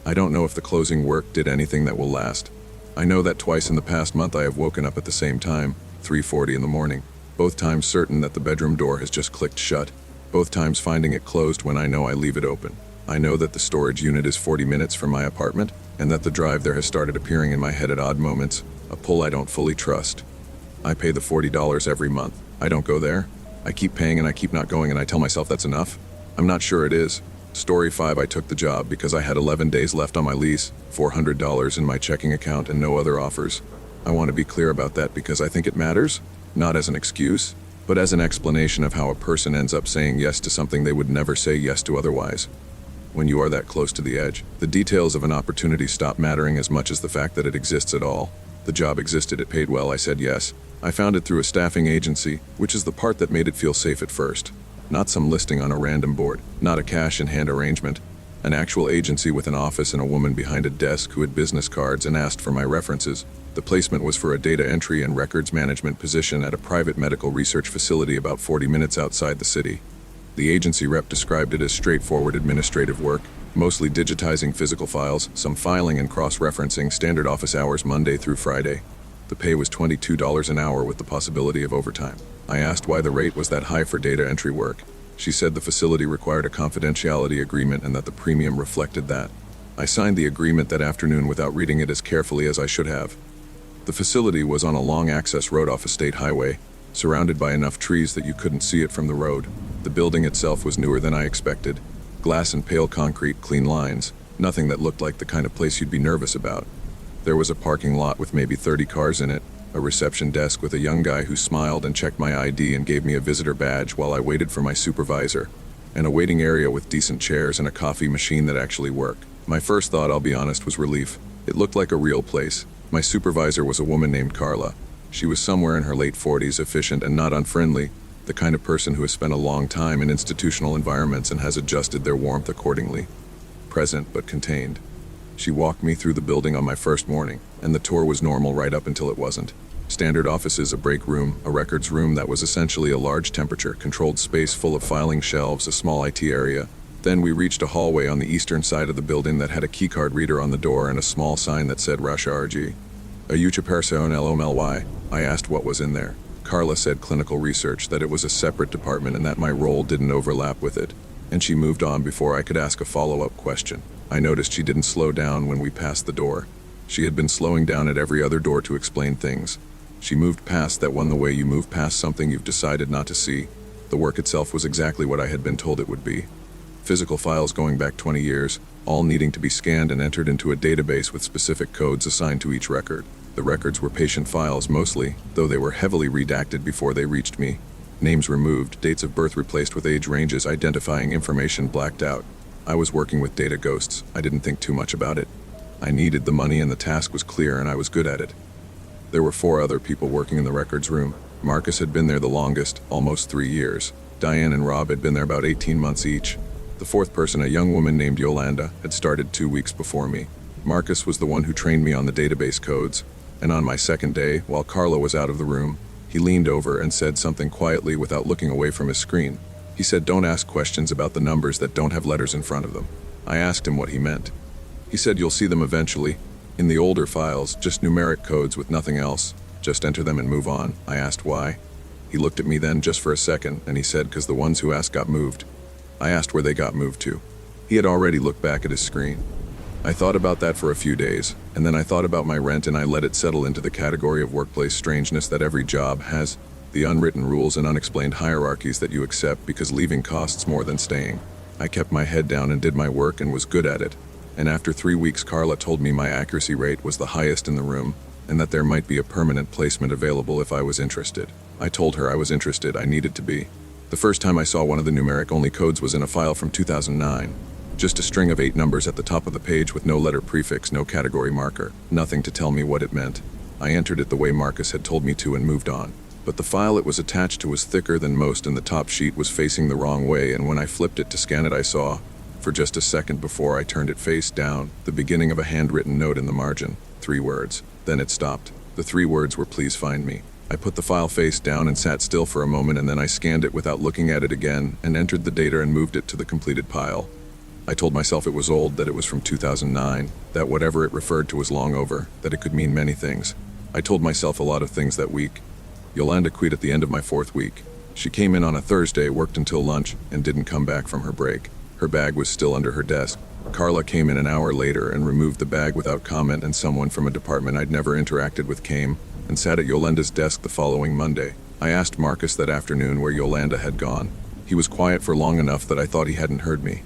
S1: I don't know if the closing work did anything that will last. I know that twice in the past month I have woken up at the same time, 3:40 in the morning, both times certain that the bedroom door has just clicked shut, both times finding it closed when I know I leave it open. I know that the storage unit is 40 minutes from my apartment, and that the drive there has started appearing in my head at odd moments, a pull I don't fully trust. I pay the $40 every month. I don't go there. I keep paying and I keep not going, and I tell myself that's enough. I'm not sure it is. Story 5, I took the job because I had 11 days left on my lease, $400 in my checking account, and no other offers. I want to be clear about that because I think it matters, not as an excuse, but as an explanation of how a person ends up saying yes to something they would never say yes to otherwise. When you are that close to the edge, the details of an opportunity stop mattering as much as the fact that it exists at all. The job existed, it paid well, I said yes. I found it through a staffing agency, which is the part that made it feel safe at first. Not some listing on a random board, not a cash-in-hand arrangement. An actual agency with an office and a woman behind a desk who had business cards and asked for my references. The placement was for a data entry and records management position at a private medical research facility about 40 minutes outside the city. The agency rep described it as straightforward administrative work, mostly digitizing physical files, some filing and cross-referencing, standard office hours Monday through Friday. The pay was $22 an hour with the possibility of overtime. I asked why the rate was that high for data entry work. She said the facility required a confidentiality agreement and that the premium reflected that. I signed the agreement that afternoon without reading it as carefully as I should have. The facility was on a long access road off a state highway, surrounded by enough trees that you couldn't see it from the road. The building itself was newer than I expected. Glass and pale concrete, clean lines, nothing that looked like the kind of place you'd be nervous about. There was a parking lot with maybe 30 cars in it, a reception desk with a young guy who smiled and checked my ID and gave me a visitor badge while I waited for my supervisor, and a waiting area with decent chairs and a coffee machine that actually worked. My first thought, I'll be honest, was relief. It looked like a real place. My supervisor was a woman named Carla. She was somewhere in her late 40s, efficient and not unfriendly, the kind of person who has spent a long time in institutional environments and has adjusted their warmth accordingly. Present but contained. She walked me through the building on my first morning, and the tour was normal right up until it wasn't. Standard offices, a break room, a records room that was essentially a large temperature-controlled space full of filing shelves, a small IT area. Then we reached a hallway on the eastern side of the building that had a keycard reader on the door and a small sign that said Russia RG. A ucha person LOMLY. I asked what was in there. Carla said clinical research, that it was a separate department and that my role didn't overlap with it. And she moved on before I could ask a follow-up question. I noticed she didn't slow down when we passed the door. She had been slowing down at every other door to explain things. She moved past that one the way you move past something you've decided not to see. The work itself was exactly what I had been told it would be. Physical files going back 20 years, all needing to be scanned and entered into a database with specific codes assigned to each record. The records were patient files mostly, though they were heavily redacted before they reached me. Names removed, dates of birth replaced with age ranges, identifying information blacked out. I was working with data ghosts. I didn't think too much about it. I needed the money and the task was clear and I was good at it. There were 4 other people working in the records room. Marcus had been there the longest, almost 3 years. Diane and Rob had been there about 18 months each. The 4th person, a young woman named Yolanda, had started 2 weeks before me. Marcus was the one who trained me on the database codes, and on my second day, while Carla was out of the room, he leaned over and said something quietly without looking away from his screen. He said, "Don't ask questions about the numbers that don't have letters in front of them." I asked him what he meant. He said, "You'll see them eventually. In the older files, just numeric codes with nothing else. Just enter them and move on." I asked why. He looked at me then just for a second, and he said, "'Cause the ones who asked got moved." I asked where they got moved to. He had already looked back at his screen. I thought about that for a few days, and then I thought about my rent and I let it settle into the category of workplace strangeness that every job has, the unwritten rules and unexplained hierarchies that you accept because leaving costs more than staying. I kept my head down and did my work and was good at it, and after 3 weeks Carla told me my accuracy rate was the highest in the room, and that there might be a permanent placement available if I was interested. I told her I was interested, I needed to be. The first time I saw one of the numeric-only codes was in a file from 2009. Just a string of 8 numbers at the top of the page with no letter prefix, no category marker, nothing to tell me what it meant. I entered it the way Marcus had told me to and moved on. But the file it was attached to was thicker than most and the top sheet was facing the wrong way, and when I flipped it to scan it I saw, for just a second before I turned it face down, the beginning of a handwritten note in the margin. 3 words. Then it stopped. The 3 words were, "Please find me." I put the file face down and sat still for a moment, and then I scanned it without looking at it again and entered the data and moved it to the completed pile. I told myself it was old, that it was from 2009, that whatever it referred to was long over, that it could mean many things. I told myself a lot of things that week. Yolanda quit at the end of my 4th week. She came in on a Thursday, worked until lunch, and didn't come back from her break. Her bag was still under her desk. Carla came in an hour later and removed the bag without comment, and someone from a department I'd never interacted with came and sat at Yolanda's desk the following Monday. I asked Marcus that afternoon where Yolanda had gone. He was quiet for long enough that I thought he hadn't heard me.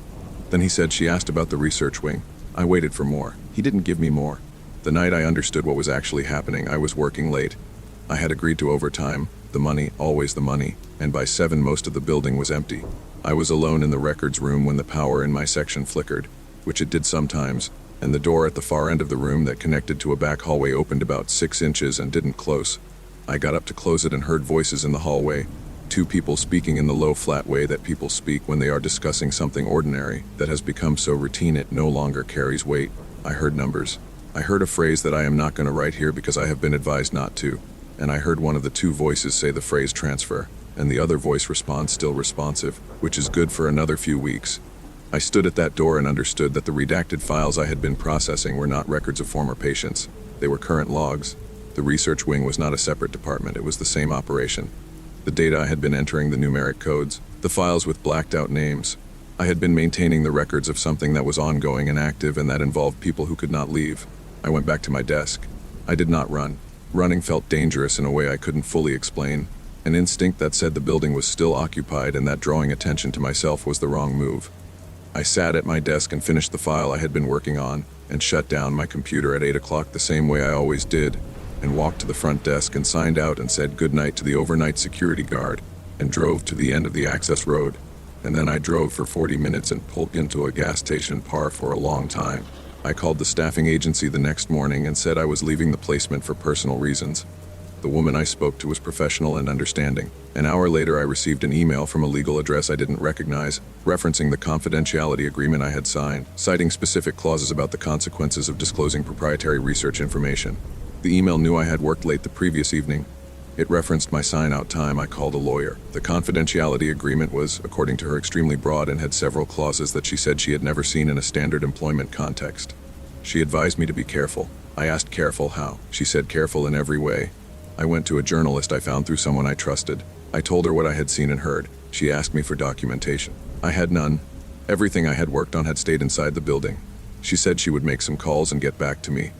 S1: Then he said she asked about the research wing. I waited for more. He didn't give me more. The night I understood what was actually happening, I was working late. I had agreed to overtime, the money, always the money, and by 7 most of the building was empty. I was alone in the records room when the power in my section flickered, which it did sometimes, and the door at the far end of the room that connected to a back hallway opened about 6 inches and didn't close. I got up to close it and heard voices in the hallway, 2 people speaking in the low, flat way that people speak when they are discussing something ordinary that has become so routine it no longer carries weight. I heard numbers. I heard a phrase that I am not going to write here because I have been advised not to, and I heard one of the 2 voices say the phrase transfer, and the other voice respond still responsive, which is good for another few weeks. I stood at that door and understood that the redacted files I had been processing were not records of former patients. They were current logs. The research wing was not a separate department, it was the same operation. The data I had been entering, the numeric codes, the files with blacked out names. I had been maintaining the records of something that was ongoing and active and that involved people who could not leave. I went back to my desk. I did not run. Running felt dangerous in a way I couldn't fully explain. An instinct that said the building was still occupied and that drawing attention to myself was the wrong move. I sat at my desk and finished the file I had been working on and shut down my computer at 8 o'clock the same way I always did, and walked to the front desk and signed out and said goodnight to the overnight security guard and drove to the end of the access road. And then I drove for 40 minutes and pulled into a gas station par for a long time. I called the staffing agency the next morning and said I was leaving the placement for personal reasons. The woman I spoke to was professional and understanding. An hour later, I received an email from a legal address I didn't recognize, referencing the confidentiality agreement I had signed, citing specific clauses about the consequences of disclosing proprietary research information. The email knew I had worked late the previous evening. It referenced my sign-out time. I called a lawyer. The confidentiality agreement was, according to her, extremely broad and had several clauses that she said she had never seen in a standard employment context. She advised me to be careful. I asked careful how. She said careful in every way. I went to a journalist I found through someone I trusted. I told her what I had seen and heard. She asked me for documentation. I had none. Everything I had worked on had stayed inside the building. She said she would make some calls and get back to me.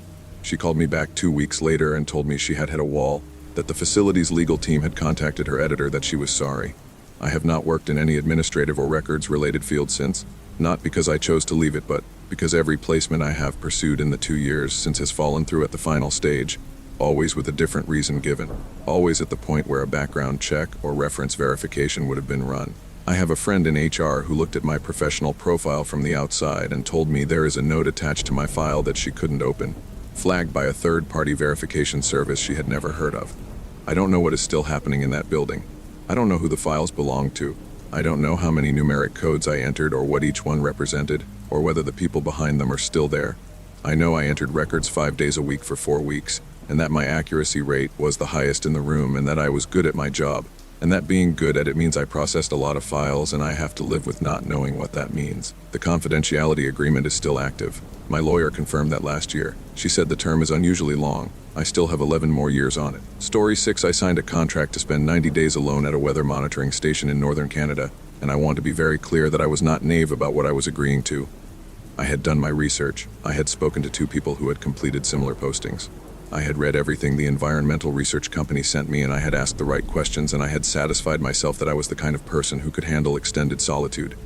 S1: She called me back 2 weeks later and told me she had hit a wall, that the facility's legal team had contacted her editor, that she was sorry. I have not worked in any administrative or records-related field since, not because I chose to leave it, but because every placement I have pursued in the 2 years since has fallen through at the final stage, always with a different reason given, always at the point where a background check or reference verification would have been run. I have a friend in HR who looked at my professional profile from the outside and told me there is a note attached to my file that she couldn't open, flagged by a third-party verification service she had never heard of. I don't know what is still happening in that building. I don't know who the files belong to. I don't know how many numeric codes I entered or what each one represented, or whether the people behind them are still there. I know I entered records 5 days a week for 4 weeks, and that my accuracy rate was the highest in the room, and that I was good at my job. And that being good at it means I processed a lot of files, and I have to live with not knowing what that means. The confidentiality agreement is still active. My lawyer confirmed that last year. She said the term is unusually long. I still have 11 more years on it. Story 6. I signed a contract to spend 90 days alone at a weather monitoring station in northern Canada, and I want to be very clear that I was not naive about what I was agreeing to. I had done my research. I had spoken to 2 people who had completed similar postings. I had read everything the environmental research company sent me, and I had asked the right questions, and I had satisfied myself that I was the kind of person who could handle extended solitude.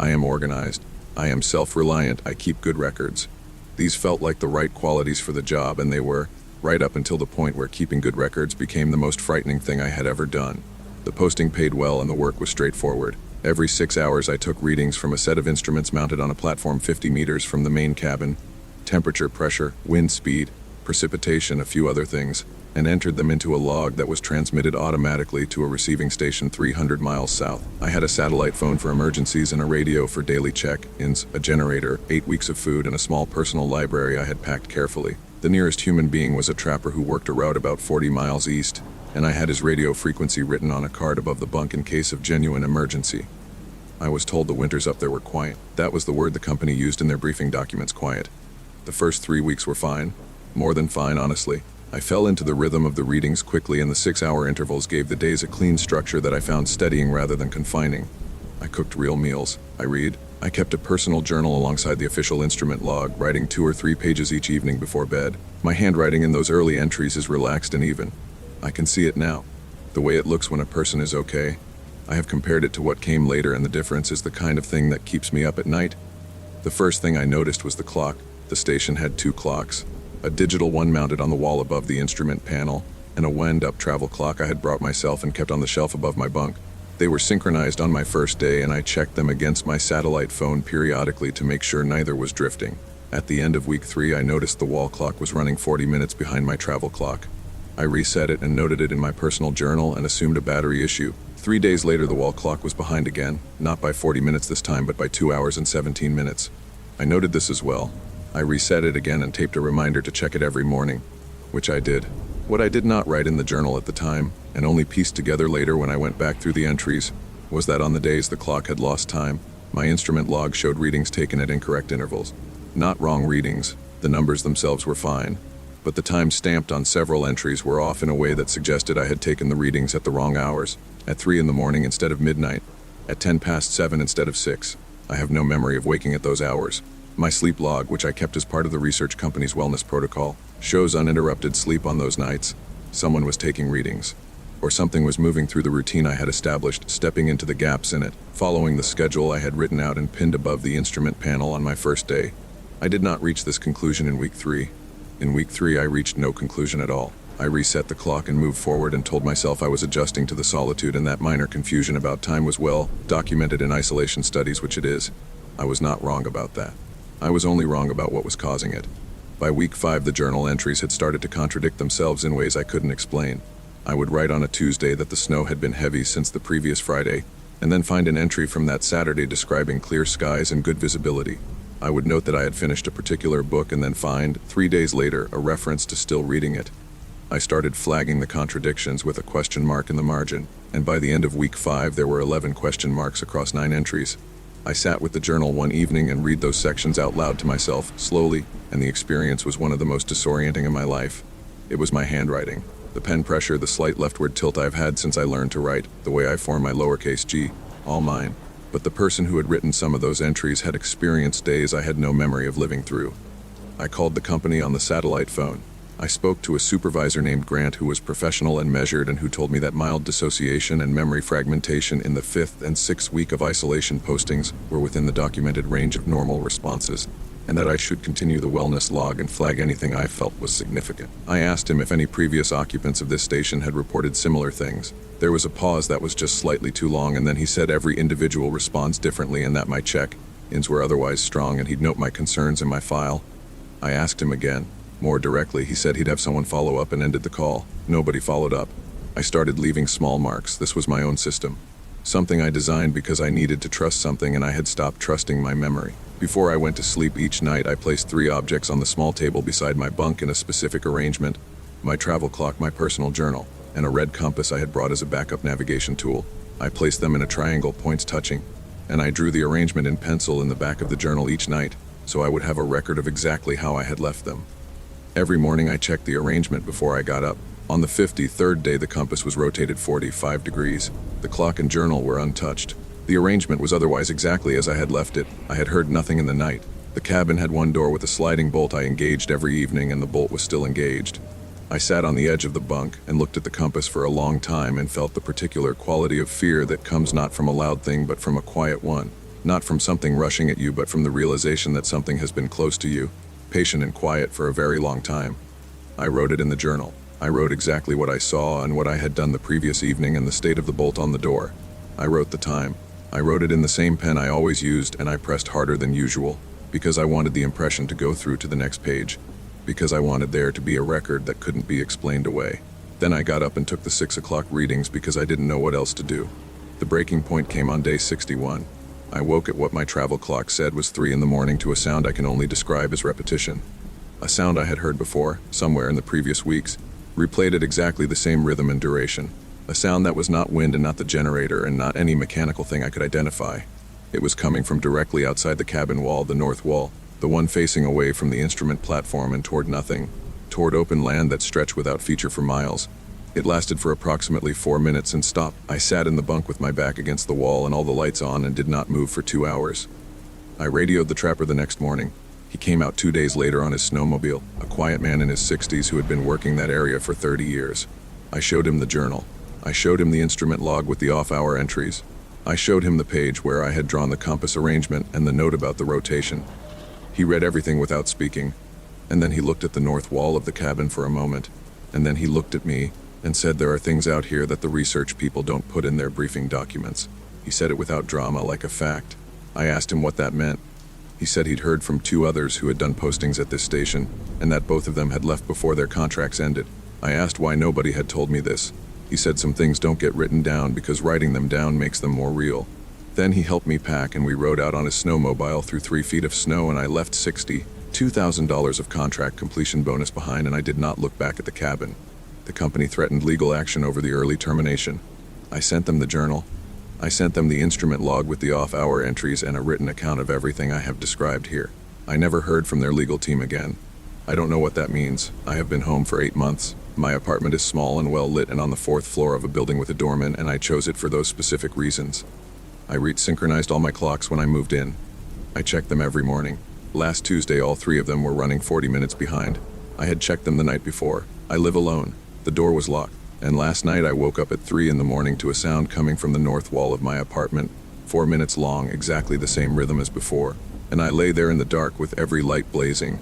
S1: I am organized. I am self-reliant. I keep good records. These felt like the right qualities for the job, and they were, right up until the point where keeping good records became the most frightening thing I had ever done. The posting paid well and the work was straightforward. Every 6 hours I took readings from a set of instruments mounted on a platform 50 meters from the main cabin, temperature, pressure, wind speed, precipitation, a few other things, and entered them into a log that was transmitted automatically to a receiving station 300 miles south. I had a satellite phone for emergencies and a radio for daily check-ins, a generator, 8 weeks of food, and a small personal library I had packed carefully. The nearest human being was a trapper who worked a route about 40 miles east, and I had his radio frequency written on a card above the bunk in case of genuine emergency. I was told the winters up there were quiet. That was the word the company used in their briefing documents, quiet. The first 3 weeks were fine. More than fine, honestly. I fell into the rhythm of the readings quickly, and the 6-hour intervals gave the days a clean structure that I found steadying rather than confining. I cooked real meals. I read. I kept a personal journal alongside the official instrument log, writing 2 or 3 pages each evening before bed. My handwriting in those early entries is relaxed and even. I can see it now, the way it looks when a person is okay. I have compared it to what came later, and the difference is the kind of thing that keeps me up at night. The first thing I noticed was the clock. The station had 2 clocks. A digital one mounted on the wall above the instrument panel, and a wind-up travel clock I had brought myself and kept on the shelf above my bunk. They were synchronized on my first day, and I checked them against my satellite phone periodically to make sure neither was drifting. At the end of week 3, I noticed the wall clock was running 40 minutes behind my travel clock. I reset it and noted it in my personal journal and assumed a battery issue. 3 days later, the wall clock was behind again, not by 40 minutes this time, but by 2 hours and 17 minutes. I noted this as well. I reset it again and taped a reminder to check it every morning, which I did. What I did not write in the journal at the time, and only pieced together later when I went back through the entries, was that on the days the clock had lost time, my instrument log showed readings taken at incorrect intervals. Not wrong readings, the numbers themselves were fine, but the time stamped on several entries were off in a way that suggested I had taken the readings at the wrong hours, at 3 in the morning instead of midnight, at 10 past 7 instead of 6. I have no memory of waking at those hours. My sleep log, which I kept as part of the research company's wellness protocol, shows uninterrupted sleep on those nights. Someone was taking readings, or something was moving through the routine I had established, stepping into the gaps in it, following the schedule I had written out and pinned above the instrument panel on my first day. I did not reach this conclusion in week 3. In week 3, I reached no conclusion at all. I reset the clock and moved forward and told myself I was adjusting to the solitude, and that minor confusion about time was well documented in isolation studies, which it is. I was not wrong about that. I was only wrong about what was causing it. By week 5, the journal entries had started to contradict themselves in ways I couldn't explain. I would write on a Tuesday that the snow had been heavy since the previous Friday, and then find an entry from that Saturday describing clear skies and good visibility. I would note that I had finished a particular book and then find, 3 days later, a reference to still reading it. I started flagging the contradictions with a question mark in the margin, and by the end of week 5 there were 11 question marks across 9 entries. I sat with the journal one evening and read those sections out loud to myself, slowly, and the experience was one of the most disorienting in my life. It was my handwriting. The pen pressure, the slight leftward tilt I've had since I learned to write, the way I form my lowercase g, all mine. But the person who had written some of those entries had experienced days I had no memory of living through. I called the company on the satellite phone. I spoke to a supervisor named Grant who was professional and measured and who told me that mild dissociation and memory fragmentation in the 5th and 6th week of isolation postings were within the documented range of normal responses, and that I should continue the wellness log and flag anything I felt was significant. I asked him if any previous occupants of this station had reported similar things. There was a pause that was just slightly too long, and then he said every individual responds differently and that my check-ins were otherwise strong and he'd note my concerns in my file. I asked him again. More directly, he said he'd have someone follow up and ended the call. Nobody followed up. I started leaving small marks. This was my own system. Something I designed because I needed to trust something and I had stopped trusting my memory. Before I went to sleep each night, I placed 3 objects on the small table beside my bunk in a specific arrangement: my travel clock, my personal journal, and a red compass I had brought as a backup navigation tool. I placed them in a triangle, points touching, and I drew the arrangement in pencil in the back of the journal each night, so I would have a record of exactly how I had left them. Every morning I checked the arrangement before I got up. On the 53rd day, the compass was rotated 45 degrees. The clock and journal were untouched. The arrangement was otherwise exactly as I had left it. I had heard nothing in the night. The cabin had one door with a sliding bolt I engaged every evening, and the bolt was still engaged. I sat on the edge of the bunk and looked at the compass for a long time and felt the particular quality of fear that comes not from a loud thing but from a quiet one. Not from something rushing at you, but from the realization that something has been close to you, patient and quiet for a very long time. I wrote it in the journal. I wrote exactly what I saw and what I had done the previous evening and the state of the bolt on the door. I wrote the time. I wrote it in the same pen I always used, and I pressed harder than usual, because I wanted the impression to go through to the next page, because I wanted there to be a record that couldn't be explained away. Then I got up and took the 6 o'clock readings because I didn't know what else to do. The breaking point came on day 61. I woke at what my travel clock said was 3 in the morning to a sound I can only describe as repetition. A sound I had heard before, somewhere in the previous weeks, replayed at exactly the same rhythm and duration. A sound that was not wind and not the generator and not any mechanical thing I could identify. It was coming from directly outside the cabin wall, the north wall, the one facing away from the instrument platform and toward nothing, toward open land that stretched without feature for miles. It lasted for approximately 4 minutes and stopped. I sat in the bunk with my back against the wall and all the lights on and did not move for 2 hours. I radioed the trapper the next morning. He came out 2 days later on his snowmobile, a quiet man in his 60s who had been working that area for 30 years. I showed him the journal. I showed him the instrument log with the off-hour entries. I showed him the page where I had drawn the compass arrangement and the note about the rotation. He read everything without speaking, and then he looked at the north wall of the cabin for a moment, and then he looked at me and said, "There are things out here that the research people don't put in their briefing documents." He said it without drama, like a fact. I asked him what that meant. He said he'd heard from 2 others who had done postings at this station, and that both of them had left before their contracts ended. I asked why nobody had told me this. He said some things don't get written down because writing them down makes them more real. Then he helped me pack and we rode out on his snowmobile through 3 feet of snow, and I left $62,000 of contract completion bonus behind, and I did not look back at the cabin. The company threatened legal action over the early termination. I sent them the journal. I sent them the instrument log with the off-hour entries and a written account of everything I have described here. I never heard from their legal team again. I don't know what that means. I have been home for 8 months. My apartment is small and well lit and on the 4th floor of a building with a doorman, and I chose it for those specific reasons. I synchronized all my clocks when I moved in. I checked them every morning. Last Tuesday, all 3 of them were running 40 minutes behind. I had checked them the night before. I live alone. The door was locked. And last night I woke up at 3 in the morning to a sound coming from the north wall of my apartment, 4 minutes long, exactly the same rhythm as before. And I lay there in the dark with every light blazing.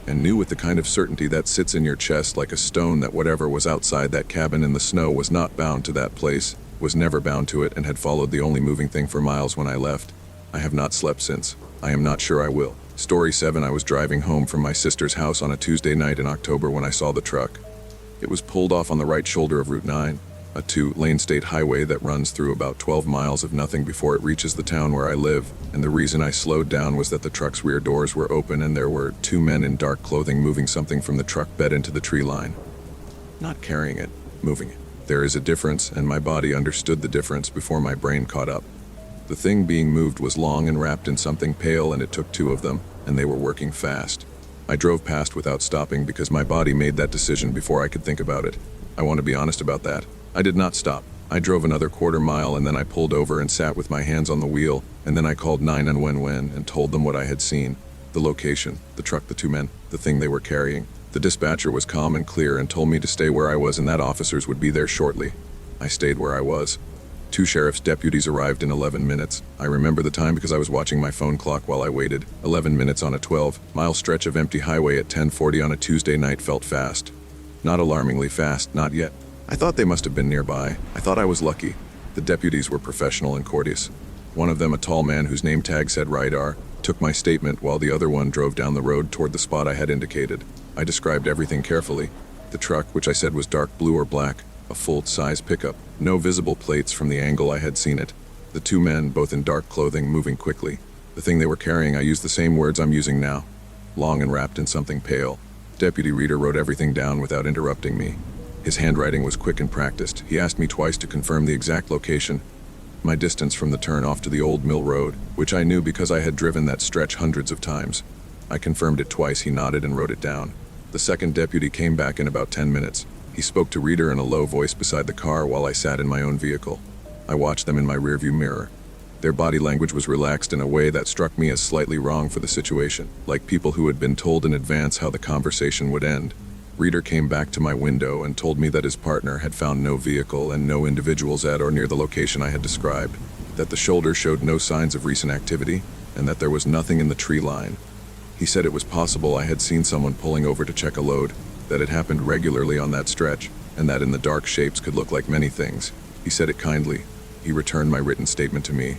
S1: and knew with the kind of certainty that sits in your chest like a stone that whatever was outside that cabin in the snow was not bound to that place, was never bound to it, and had followed the only moving thing for miles when I left. I have not slept since. I am not sure I will. Story 7. I was driving home from my sister's house on a Tuesday night in October when I saw the truck. It was pulled off on the right shoulder of Route 9, a 2-lane state highway that runs through about 12 miles of nothing before it reaches the town where I live, and the reason I slowed down was that the truck's rear doors were open and there were 2 men in dark clothing moving something from the truck bed into the tree line. Not carrying it, moving it. There is a difference, and my body understood the difference before my brain caught up. The thing being moved was long and wrapped in something pale, and it took 2 of them, and they were working fast. I drove past without stopping because my body made that decision before I could think about it. I want to be honest about that. I did not stop. I drove another quarter mile and then I pulled over and sat with my hands on the wheel, and then I called 911 and told them what I had seen. The location, the truck, the 2 men, the thing they were carrying. The dispatcher was calm and clear and told me to stay where I was and that officers would be there shortly. I stayed where I was. 2 sheriff's deputies arrived in 11 minutes. I remember the time because I was watching my phone clock while I waited. 11 minutes on a 12-mile stretch of empty highway at 10:40 on a Tuesday night felt fast. Not alarmingly fast, not yet. I thought they must have been nearby. I thought I was lucky. The deputies were professional and courteous. One of them, a tall man whose name tag said Rydar, took my statement while the other one drove down the road toward the spot I had indicated. I described everything carefully. The truck, which I said was dark blue or black, a full-size pickup, no visible plates from the angle I had seen it. The 2 men, both in dark clothing, moving quickly. The thing they were carrying, I used the same words I'm using now. Long and wrapped in something pale. Deputy Reader wrote everything down without interrupting me. His handwriting was quick and practiced. He asked me twice to confirm the exact location, my distance from the turn off to the old mill road, which I knew because I had driven that stretch hundreds of times. I confirmed it twice. He nodded and wrote it down. The second deputy came back in about 10 minutes. He spoke to Reader in a low voice beside the car while I sat in my own vehicle. I watched them in my rearview mirror. Their body language was relaxed in a way that struck me as slightly wrong for the situation, like people who had been told in advance how the conversation would end. Reader came back to my window and told me that his partner had found no vehicle and no individuals at or near the location I had described, that the shoulder showed no signs of recent activity, and that there was nothing in the tree line. He said it was possible I had seen someone pulling over to check a load, that it happened regularly on that stretch, and that in the dark shapes could look like many things. He said it kindly. He returned my written statement to me.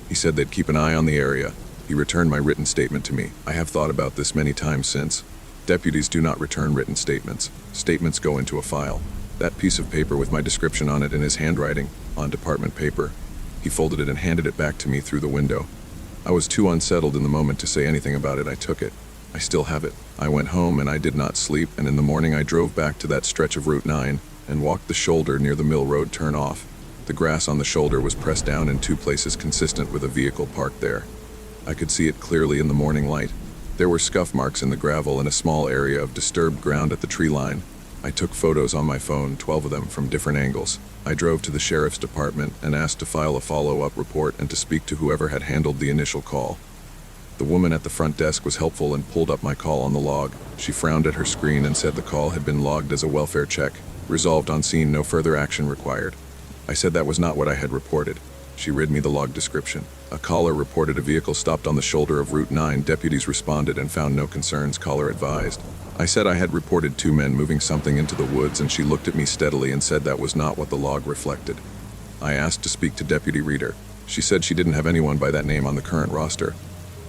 S1: He said they'd keep an eye on the area. He returned my written statement to me. I have thought about this many times since. Deputies do not return written statements. Statements go into a file. That piece of paper with my description on it in his handwriting, on department paper. He folded it and handed it back to me through the window. I was too unsettled in the moment to say anything about it. I took it. I still have it. I went home and I did not sleep, and in the morning I drove back to that stretch of Route 9 and walked the shoulder near the Mill Road turn-off. The grass on the shoulder was pressed down in 2 places consistent with a vehicle parked there. I could see it clearly in the morning light. There were scuff marks in the gravel and a small area of disturbed ground at the tree line. I took photos on my phone, 12 of them, from different angles. I drove to the sheriff's department and asked to file a follow-up report and to speak to whoever had handled the initial call. The woman at the front desk was helpful and pulled up my call on the log. She frowned at her screen and said the call had been logged as a welfare check. Resolved on scene, no further action required. I said that was not what I had reported. She read me the log description. A caller reported a vehicle stopped on the shoulder of Route 9. Deputies responded and found no concerns, caller advised. I said I had reported 2 men moving something into the woods, and she looked at me steadily and said that was not what the log reflected. I asked to speak to Deputy Reader. She said she didn't have anyone by that name on the current roster.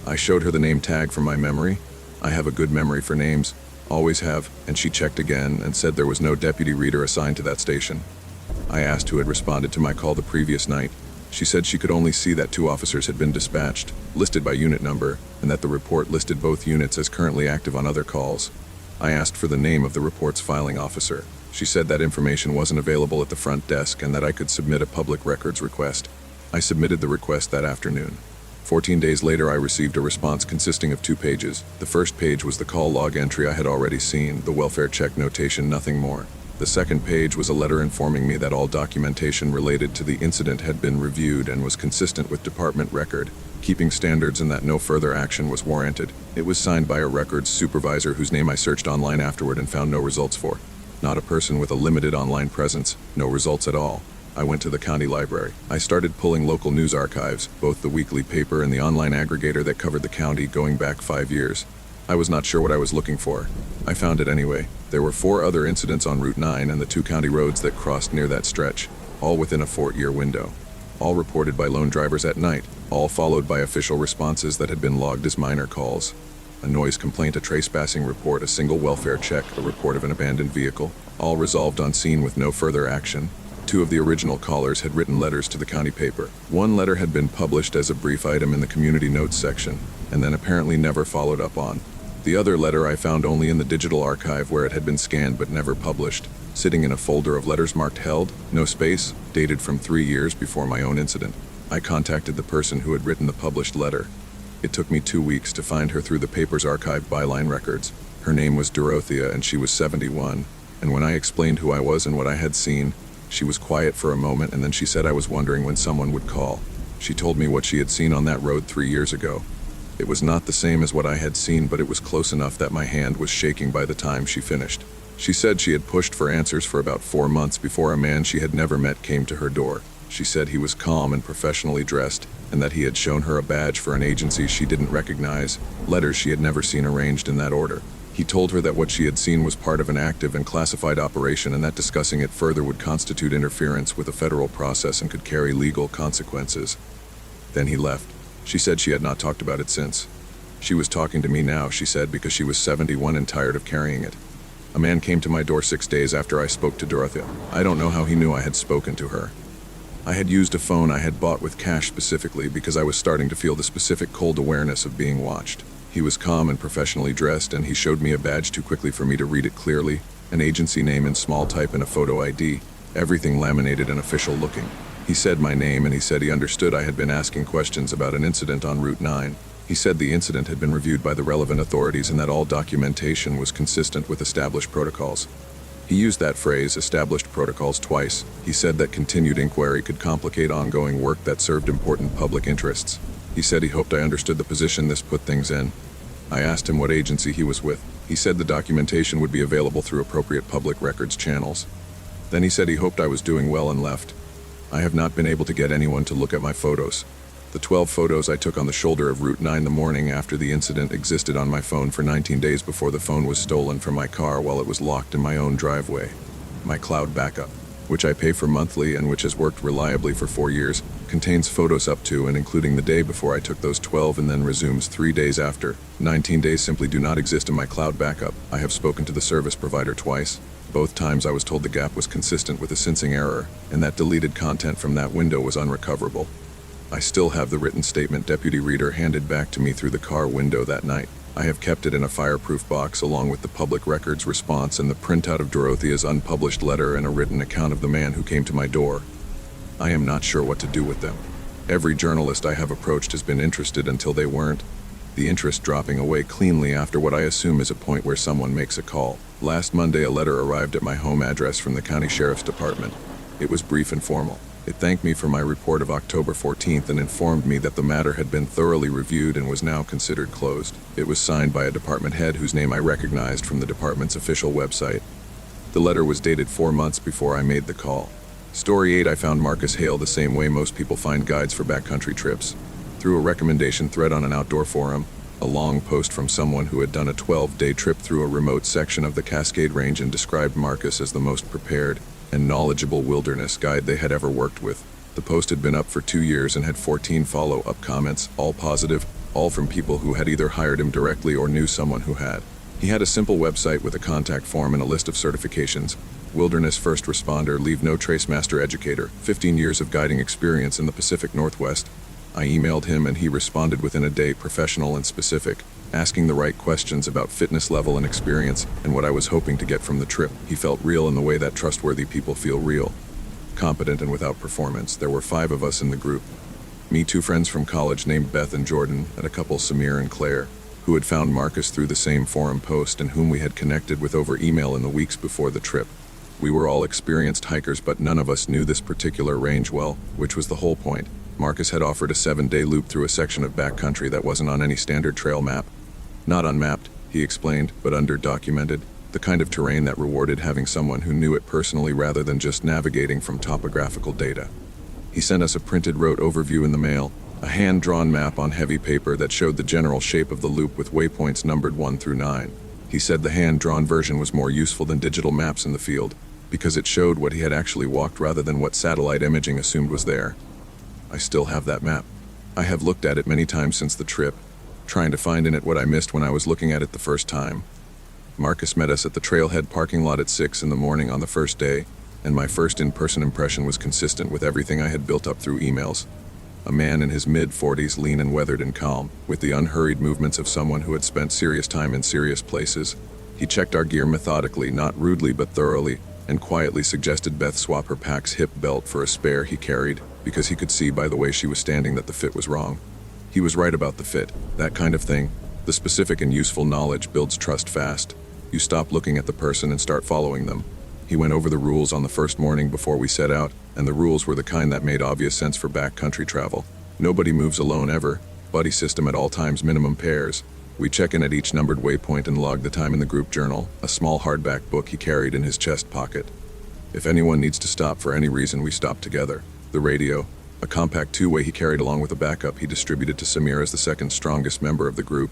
S1: I showed her the name tag from my memory. I have a good memory for names, always have, and she checked again and said there was no Deputy Reader assigned to that station. I asked who had responded to my call the previous night. She said she could only see that 2 officers had been dispatched, listed by unit number, and that the report listed both units as currently active on other calls. I asked for the name of the report's filing officer. She said that information wasn't available at the front desk and that I could submit a public records request. I submitted the request that afternoon. 14 days later, I received a response consisting of 2 pages. The first page was the call log entry I had already seen, the welfare check notation, nothing more. The second page was a letter informing me that all documentation related to the incident had been reviewed and was consistent with department record, keeping standards, and that no further action was warranted. It was signed by a records supervisor whose name I searched online afterward and found no results for. Not a person with a limited online presence, no results at all. I went to the county library. I started pulling local news archives, both the weekly paper and the online aggregator that covered the county going back 5 years. I was not sure what I was looking for. I found it anyway. There were 4 other incidents on Route 9 and the 2 county roads that crossed near that stretch, all within a 4-year window. All reported by lone drivers at night, all followed by official responses that had been logged as minor calls. A noise complaint, a trespassing report, a single welfare check, a report of an abandoned vehicle, all resolved on scene with no further action. 2 of the original callers had written letters to the county paper. One letter had been published as a brief item in the community notes section, and then apparently never followed up on. The other letter I found only in the digital archive where it had been scanned but never published, sitting in a folder of letters marked held, no space, dated from 3 years before my own incident. I contacted the person who had written the published letter. It took me 2 weeks to find her through the paper's archived byline records. Her name was Dorothea and she was 71, and when I explained who I was and what I had seen, she was quiet for a moment and then she said I was wondering when someone would call. She told me what she had seen on that road 3 years ago. It was not the same as what I had seen, but it was close enough that my hand was shaking by the time she finished. She said she had pushed for answers for about 4 months before a man she had never met came to her door. She said he was calm and professionally dressed, and that he had shown her a badge for an agency she didn't recognize, letters she had never seen arranged in that order. He told her that what she had seen was part of an active and classified operation and that discussing it further would constitute interference with a federal process and could carry legal consequences. Then he left. She said she had not talked about it since. She was talking to me now, she said, because she was 71 and tired of carrying it. A man came to my door 6 days after I spoke to Dorothea. I don't know how he knew I had spoken to her. I had used a phone I had bought with cash specifically because I was starting to feel the specific cold awareness of being watched. He was calm and professionally dressed, and he showed me a badge too quickly for me to read it clearly, an agency name in small type and a photo ID, everything laminated and official looking. He said my name, and he said he understood I had been asking questions about an incident on Route 9. He said the incident had been reviewed by the relevant authorities and that all documentation was consistent with established protocols. He used that phrase, established protocols, twice. He said that continued inquiry could complicate ongoing work that served important public interests. He said he hoped I understood the position this put things in. I asked him what agency he was with. He said the documentation would be available through appropriate public records channels. Then he said he hoped I was doing well and left. I have not been able to get anyone to look at my photos. The 12 photos I took on the shoulder of Route 9 the morning after the incident existed on my phone for 19 days before the phone was stolen from my car while it was locked in my own driveway. My cloud backup, which I pay for monthly and which has worked reliably for 4 years, contains photos up to and including the day before I took those 12 and then resumes 3 days after. 19 days simply do not exist in my cloud backup. I have spoken to the service provider twice. Both times I was told the gap was consistent with a sensing error, and that deleted content from that window was unrecoverable. I still have the written statement Deputy Reader handed back to me through the car window that night. I have kept it in a fireproof box along with the public records response and the printout of Dorothea's unpublished letter and a written account of the man who came to my door. I am not sure what to do with them. Every journalist I have approached has been interested until they weren't, the interest dropping away cleanly after what I assume is a point where someone makes a call. Last Monday, a letter arrived at my home address from the County Sheriff's Department. It was brief and formal. It thanked me for my report of October 14th and informed me that the matter had been thoroughly reviewed and was now considered closed. It was signed by a department head whose name I recognized from the department's official website. The letter was dated 4 months before I made the call. Story 8, I found Marcus Hale the same way most people find guides for backcountry trips. Through a recommendation thread on an outdoor forum, a long post from someone who had done a 12-day trip through a remote section of the Cascade Range and described Marcus as the most prepared and knowledgeable wilderness guide they had ever worked with. The post had been up for 2 years and had 14 follow-up comments, all positive, all from people who had either hired him directly or knew someone who had. He had a simple website with a contact form and a list of certifications: Wilderness First Responder, Leave No Trace Master Educator, 15 years of guiding experience in the Pacific Northwest. I emailed him and he responded within a day, professional and specific, asking the right questions about fitness level and experience and what I was hoping to get from the trip. He felt real in the way that trustworthy people feel real. Competent and without performance. There were 5 of us in the group. Me, 2 friends from college named Beth and Jordan, and a couple, Samir and Claire, who had found Marcus through the same forum post and whom we had connected with over email in the weeks before the trip. We were all experienced hikers, but none of us knew this particular range well, which was the whole point. Marcus had offered a 7-day loop through a section of backcountry that wasn't on any standard trail map. Not unmapped, he explained, but under-documented, the kind of terrain that rewarded having someone who knew it personally rather than just navigating from topographical data. He sent us a printed route overview in the mail, A hand-drawn map on heavy paper that showed the general shape of the loop with waypoints numbered 1 through 9. He said the hand-drawn version was more useful than digital maps in the field, because it showed what he had actually walked rather than what satellite imaging assumed was there. I still have that map. I have looked at it many times since the trip, trying to find in it what I missed when I was looking at it the first time. Marcus met us at the trailhead parking lot at 6 in the morning on the first day, and my first in-person impression was consistent with everything I had built up through emails. A man in his mid-40s, lean and weathered and calm, with the unhurried movements of someone who had spent serious time in serious places. He checked our gear methodically, not rudely but thoroughly, and quietly suggested Beth swap her pack's hip belt for a spare he carried, because he could see by the way she was standing that the fit was wrong. He was right about the fit, that kind of thing. The specific and useful knowledge builds trust fast. You stop looking at the person and start following them. He went over the rules on the first morning before we set out, and the rules were the kind that made obvious sense for backcountry travel. Nobody moves alone ever. Buddy system at all times, minimum pairs. We check in at each numbered waypoint and log the time in the group journal, a small hardback book he carried in his chest pocket. If anyone needs to stop for any reason, we stop together. The radio, a compact two-way he carried along with a backup he distributed to Samir as the second strongest member of the group,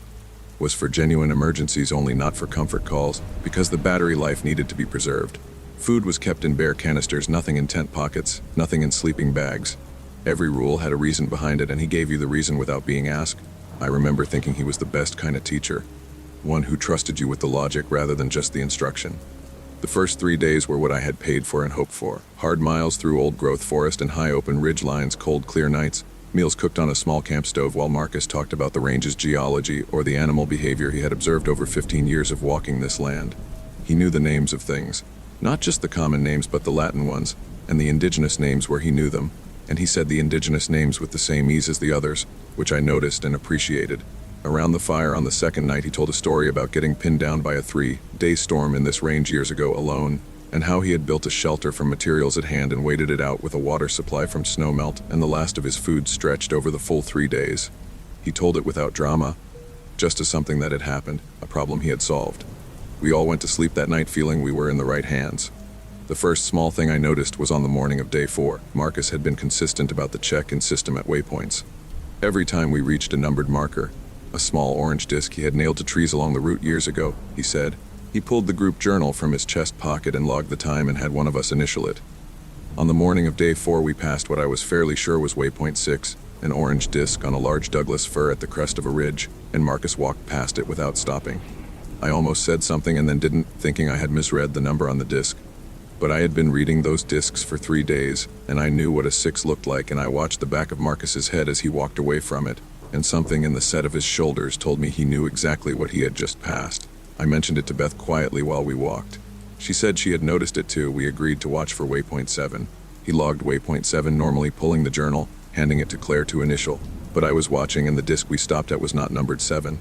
S1: was for genuine emergencies only, not for comfort calls, because the battery life needed to be preserved. Food was kept in bare canisters, nothing in tent pockets, nothing in sleeping bags. Every rule had a reason behind it, and he gave you the reason without being asked. I remember thinking he was the best kind of teacher, one who trusted you with the logic rather than just the instruction. The first 3 days were what I had paid for and hoped for. Hard miles through old-growth forest and high open ridge lines, cold, clear nights, meals cooked on a small camp stove while Marcus talked about the range's geology or the animal behavior he had observed over 15 years of walking this land. He knew the names of things. Not just the common names, but the Latin ones, and the indigenous names where he knew them, and he said the indigenous names with the same ease as the others, which I noticed and appreciated. Around the fire on the second night, he told a story about getting pinned down by a 3-day storm in this range years ago alone, and how he had built a shelter from materials at hand and waited it out with a water supply from snowmelt and the last of his food stretched over the full 3 days. He told it without drama, just as something that had happened, a problem he had solved. We all went to sleep that night feeling we were in the right hands. The first small thing I noticed was on the morning of day 4. Marcus had been consistent about the check-in system at waypoints. Every time we reached a numbered marker, a small orange disc he had nailed to trees along the route years ago, he said. He pulled the group journal from his chest pocket and logged the time and had one of us initial it. On the morning of day 4, we passed what I was fairly sure was waypoint 6, an orange disc on a large Douglas fir at the crest of a ridge, and Marcus walked past it without stopping. I almost said something and then didn't, thinking I had misread the number on the disc. But I had been reading those discs for 3 days, and I knew what a 6 looked like, and I watched the back of Marcus's head as he walked away from it, and something in the set of his shoulders told me he knew exactly what he had just passed. I mentioned it to Beth quietly while we walked. She said she had noticed it too. We agreed to watch for waypoint 7. He logged waypoint 7, normally pulling the journal, handing it to Claire to initial. But I was watching, and the disc we stopped at was not numbered 7.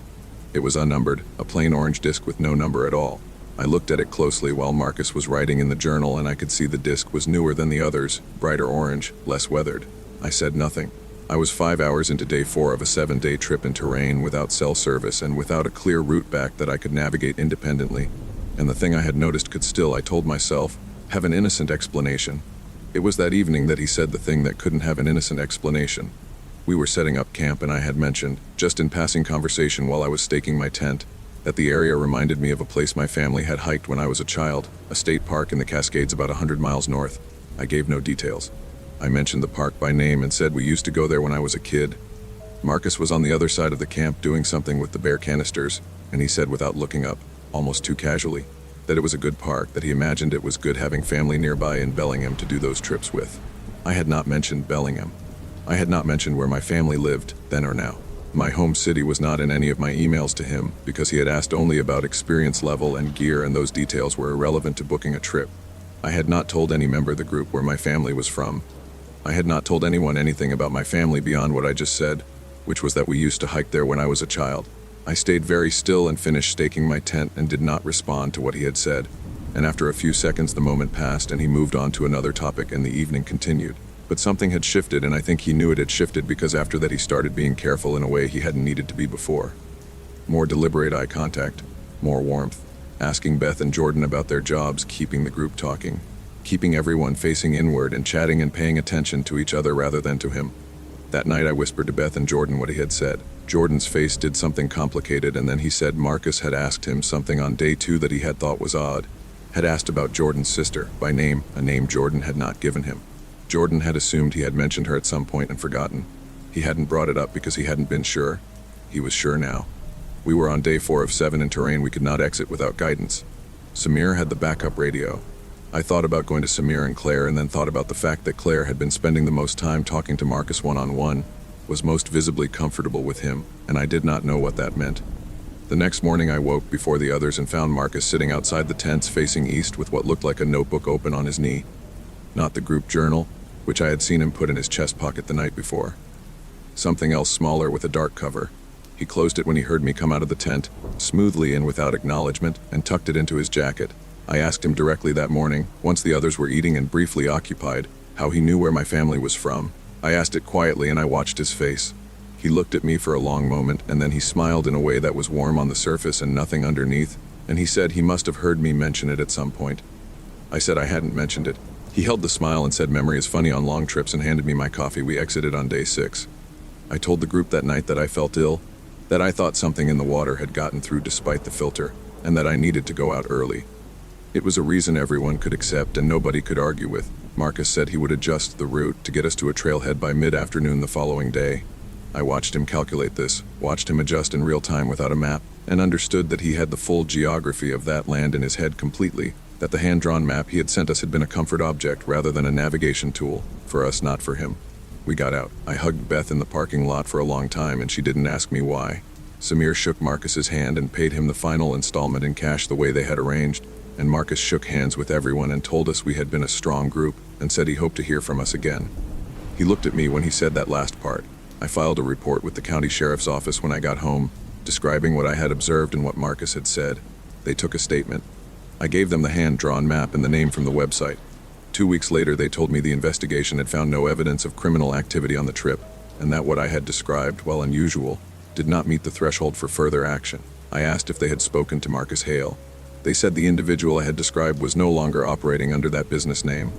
S1: It was unnumbered, a plain orange disc with no number at all. I looked at it closely while Marcus was writing in the journal, and I could see the disc was newer than the others, brighter orange, less weathered. I said nothing. I was 5 hours into day 4 of a 7-day trip in terrain without cell service and without a clear route back that I could navigate independently. And the thing I had noticed could still, I told myself, have an innocent explanation. It was that evening that he said the thing that couldn't have an innocent explanation. We were setting up camp, and I had mentioned, just in passing conversation while I was staking my tent, that the area reminded me of a place my family had hiked when I was a child, a state park in the Cascades about 100 miles north. I gave no details. I mentioned the park by name and said we used to go there when I was a kid. Marcus was on the other side of the camp doing something with the bare canisters, and he said without looking up, almost too casually, that it was a good park, that he imagined it was good having family nearby in Bellingham to do those trips with. I had not mentioned Bellingham. I had not mentioned where my family lived, then or now. My home city was not in any of my emails to him, because he had asked only about experience level and gear, and those details were irrelevant to booking a trip. I had not told any member of the group where my family was from. I had not told anyone anything about my family beyond what I just said, which was that we used to hike there when I was a child. I stayed very still and finished staking my tent and did not respond to what he had said. And after a few seconds the moment passed and he moved on to another topic and the evening continued. But something had shifted, and I think he knew it had shifted because after that he started being careful in a way he hadn't needed to be before. More deliberate eye contact, more warmth, asking Beth and Jordan about their jobs, keeping the group talking, keeping everyone facing inward and chatting and paying attention to each other rather than to him. That night I whispered to Beth and Jordan what he had said. Jordan's face did something complicated, and then he said Marcus had asked him something on day 2 that he had thought was odd. Had asked about Jordan's sister, by name, a name Jordan had not given him. Jordan had assumed he had mentioned her at some point and forgotten. He hadn't brought it up because he hadn't been sure. He was sure now. We were on day 4 of 7 in terrain we could not exit without guidance. Samir had the backup radio. I thought about going to Samir and Claire, and then thought about the fact that Claire had been spending the most time talking to Marcus one-on-one, was most visibly comfortable with him, and I did not know what that meant. The next morning I woke before the others and found Marcus sitting outside the tents facing east with what looked like a notebook open on his knee. Not the group journal, which I had seen him put in his chest pocket the night before. Something else smaller with a dark cover. He closed it when he heard me come out of the tent, smoothly and without acknowledgement, and tucked it into his jacket. I asked him directly that morning, once the others were eating and briefly occupied, how he knew where my family was from. I asked it quietly and I watched his face. He looked at me for a long moment, and then he smiled in a way that was warm on the surface and nothing underneath, and he said he must have heard me mention it at some point. I said I hadn't mentioned it. He held the smile and said memory is funny on long trips and handed me my coffee. We exited on day 6. I told the group that night that I felt ill, that I thought something in the water had gotten through despite the filter, and that I needed to go out early. It was a reason everyone could accept and nobody could argue with. Marcus said he would adjust the route to get us to a trailhead by mid-afternoon the following day. I watched him calculate this, watched him adjust in real time without a map, and understood that he had the full geography of that land in his head completely, that the hand-drawn map he had sent us had been a comfort object rather than a navigation tool, for us, not for him. We got out. I hugged Beth in the parking lot for a long time, and she didn't ask me why. Samir shook Marcus's hand and paid him the final installment in cash the way they had arranged, and Marcus shook hands with everyone and told us we had been a strong group, and said he hoped to hear from us again. He looked at me when he said that last part. I filed a report with the county sheriff's office when I got home, describing what I had observed and what Marcus had said. They took a statement. I gave them the hand-drawn map and the name from the website. 2 weeks later, they told me the investigation had found no evidence of criminal activity on the trip, and that what I had described, while unusual, did not meet the threshold for further action. I asked if they had spoken to Marcus Hale. They said the individual I had described was no longer operating under that business name.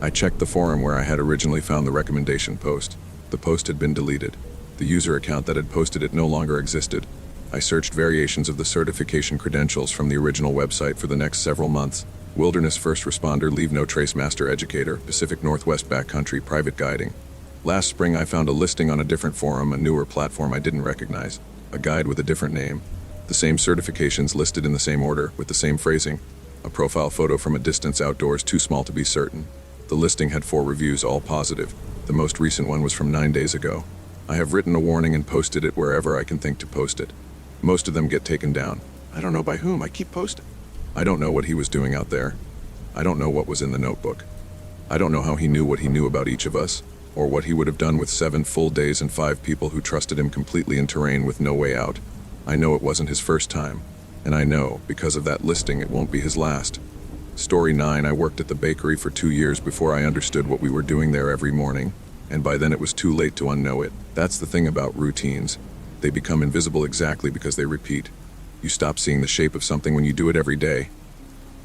S1: I checked the forum where I had originally found the recommendation post. The post had been deleted. The user account that had posted it no longer existed. I searched variations of the certification credentials from the original website for the next several months. Wilderness First Responder, Leave No Trace Master Educator, Pacific Northwest Backcountry Private Guiding. Last spring I found a listing on a different forum, a newer platform I didn't recognize. A guide with a different name. The same certifications listed in the same order, with the same phrasing. A profile photo from a distance outdoors too small to be certain. The listing had 4 reviews, all positive. The most recent one was from 9 days ago. I have written a warning and posted it wherever I can think to post it. Most of them get taken down. I don't know by whom. I keep posting. I don't know what he was doing out there. I don't know what was in the notebook. I don't know how he knew what he knew about each of us, or what he would have done with 7 full days and 5 people who trusted him completely in terrain with no way out. I know it wasn't his first time, and I know, because of that listing, it won't be his last. Story 9, I worked at the bakery for 2 years before I understood what we were doing there every morning, and by then it was too late to unknow it. That's the thing about routines. They become invisible exactly because they repeat. You stop seeing the shape of something when you do it every day.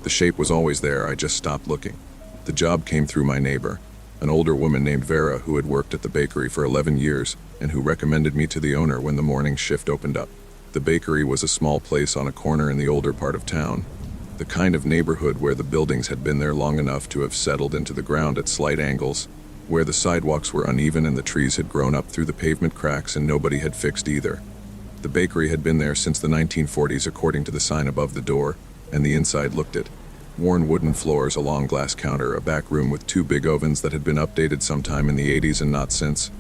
S1: The shape was always there, I just stopped looking. The job came through my neighbor, an older woman named Vera who had worked at the bakery for 11 years and who recommended me to the owner when the morning shift opened up. The bakery was a small place on a corner in the older part of town, the kind of neighborhood where the buildings had been there long enough to have settled into the ground at slight angles, where the sidewalks were uneven and the trees had grown up through the pavement cracks and nobody had fixed either. The bakery had been there since the 1940s according to the sign above the door, and the inside looked it. Worn wooden floors, a long glass counter, a back room with 2 big ovens that had been updated sometime in the 80s and not since.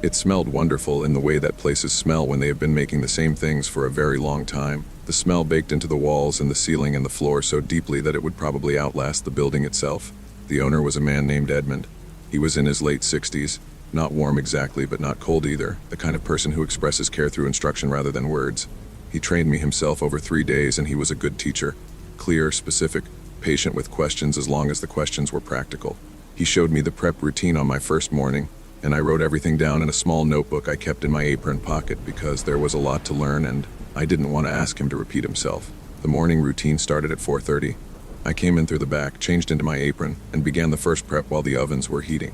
S1: It smelled wonderful in the way that places smell when they have been making the same things for a very long time. The smell baked into the walls and the ceiling and the floor so deeply that it would probably outlast the building itself. The owner was a man named Edmund. He was in his late 60s, not warm exactly but not cold either, the kind of person who expresses care through instruction rather than words. He trained me himself over 3 days and he was a good teacher. Clear, specific, patient with questions as long as the questions were practical. He showed me the prep routine on my first morning, and I wrote everything down in a small notebook I kept in my apron pocket because there was a lot to learn and I didn't want to ask him to repeat himself. The morning routine started at 4:30. I came in through the back, changed into my apron, and began the first prep while the ovens were heating.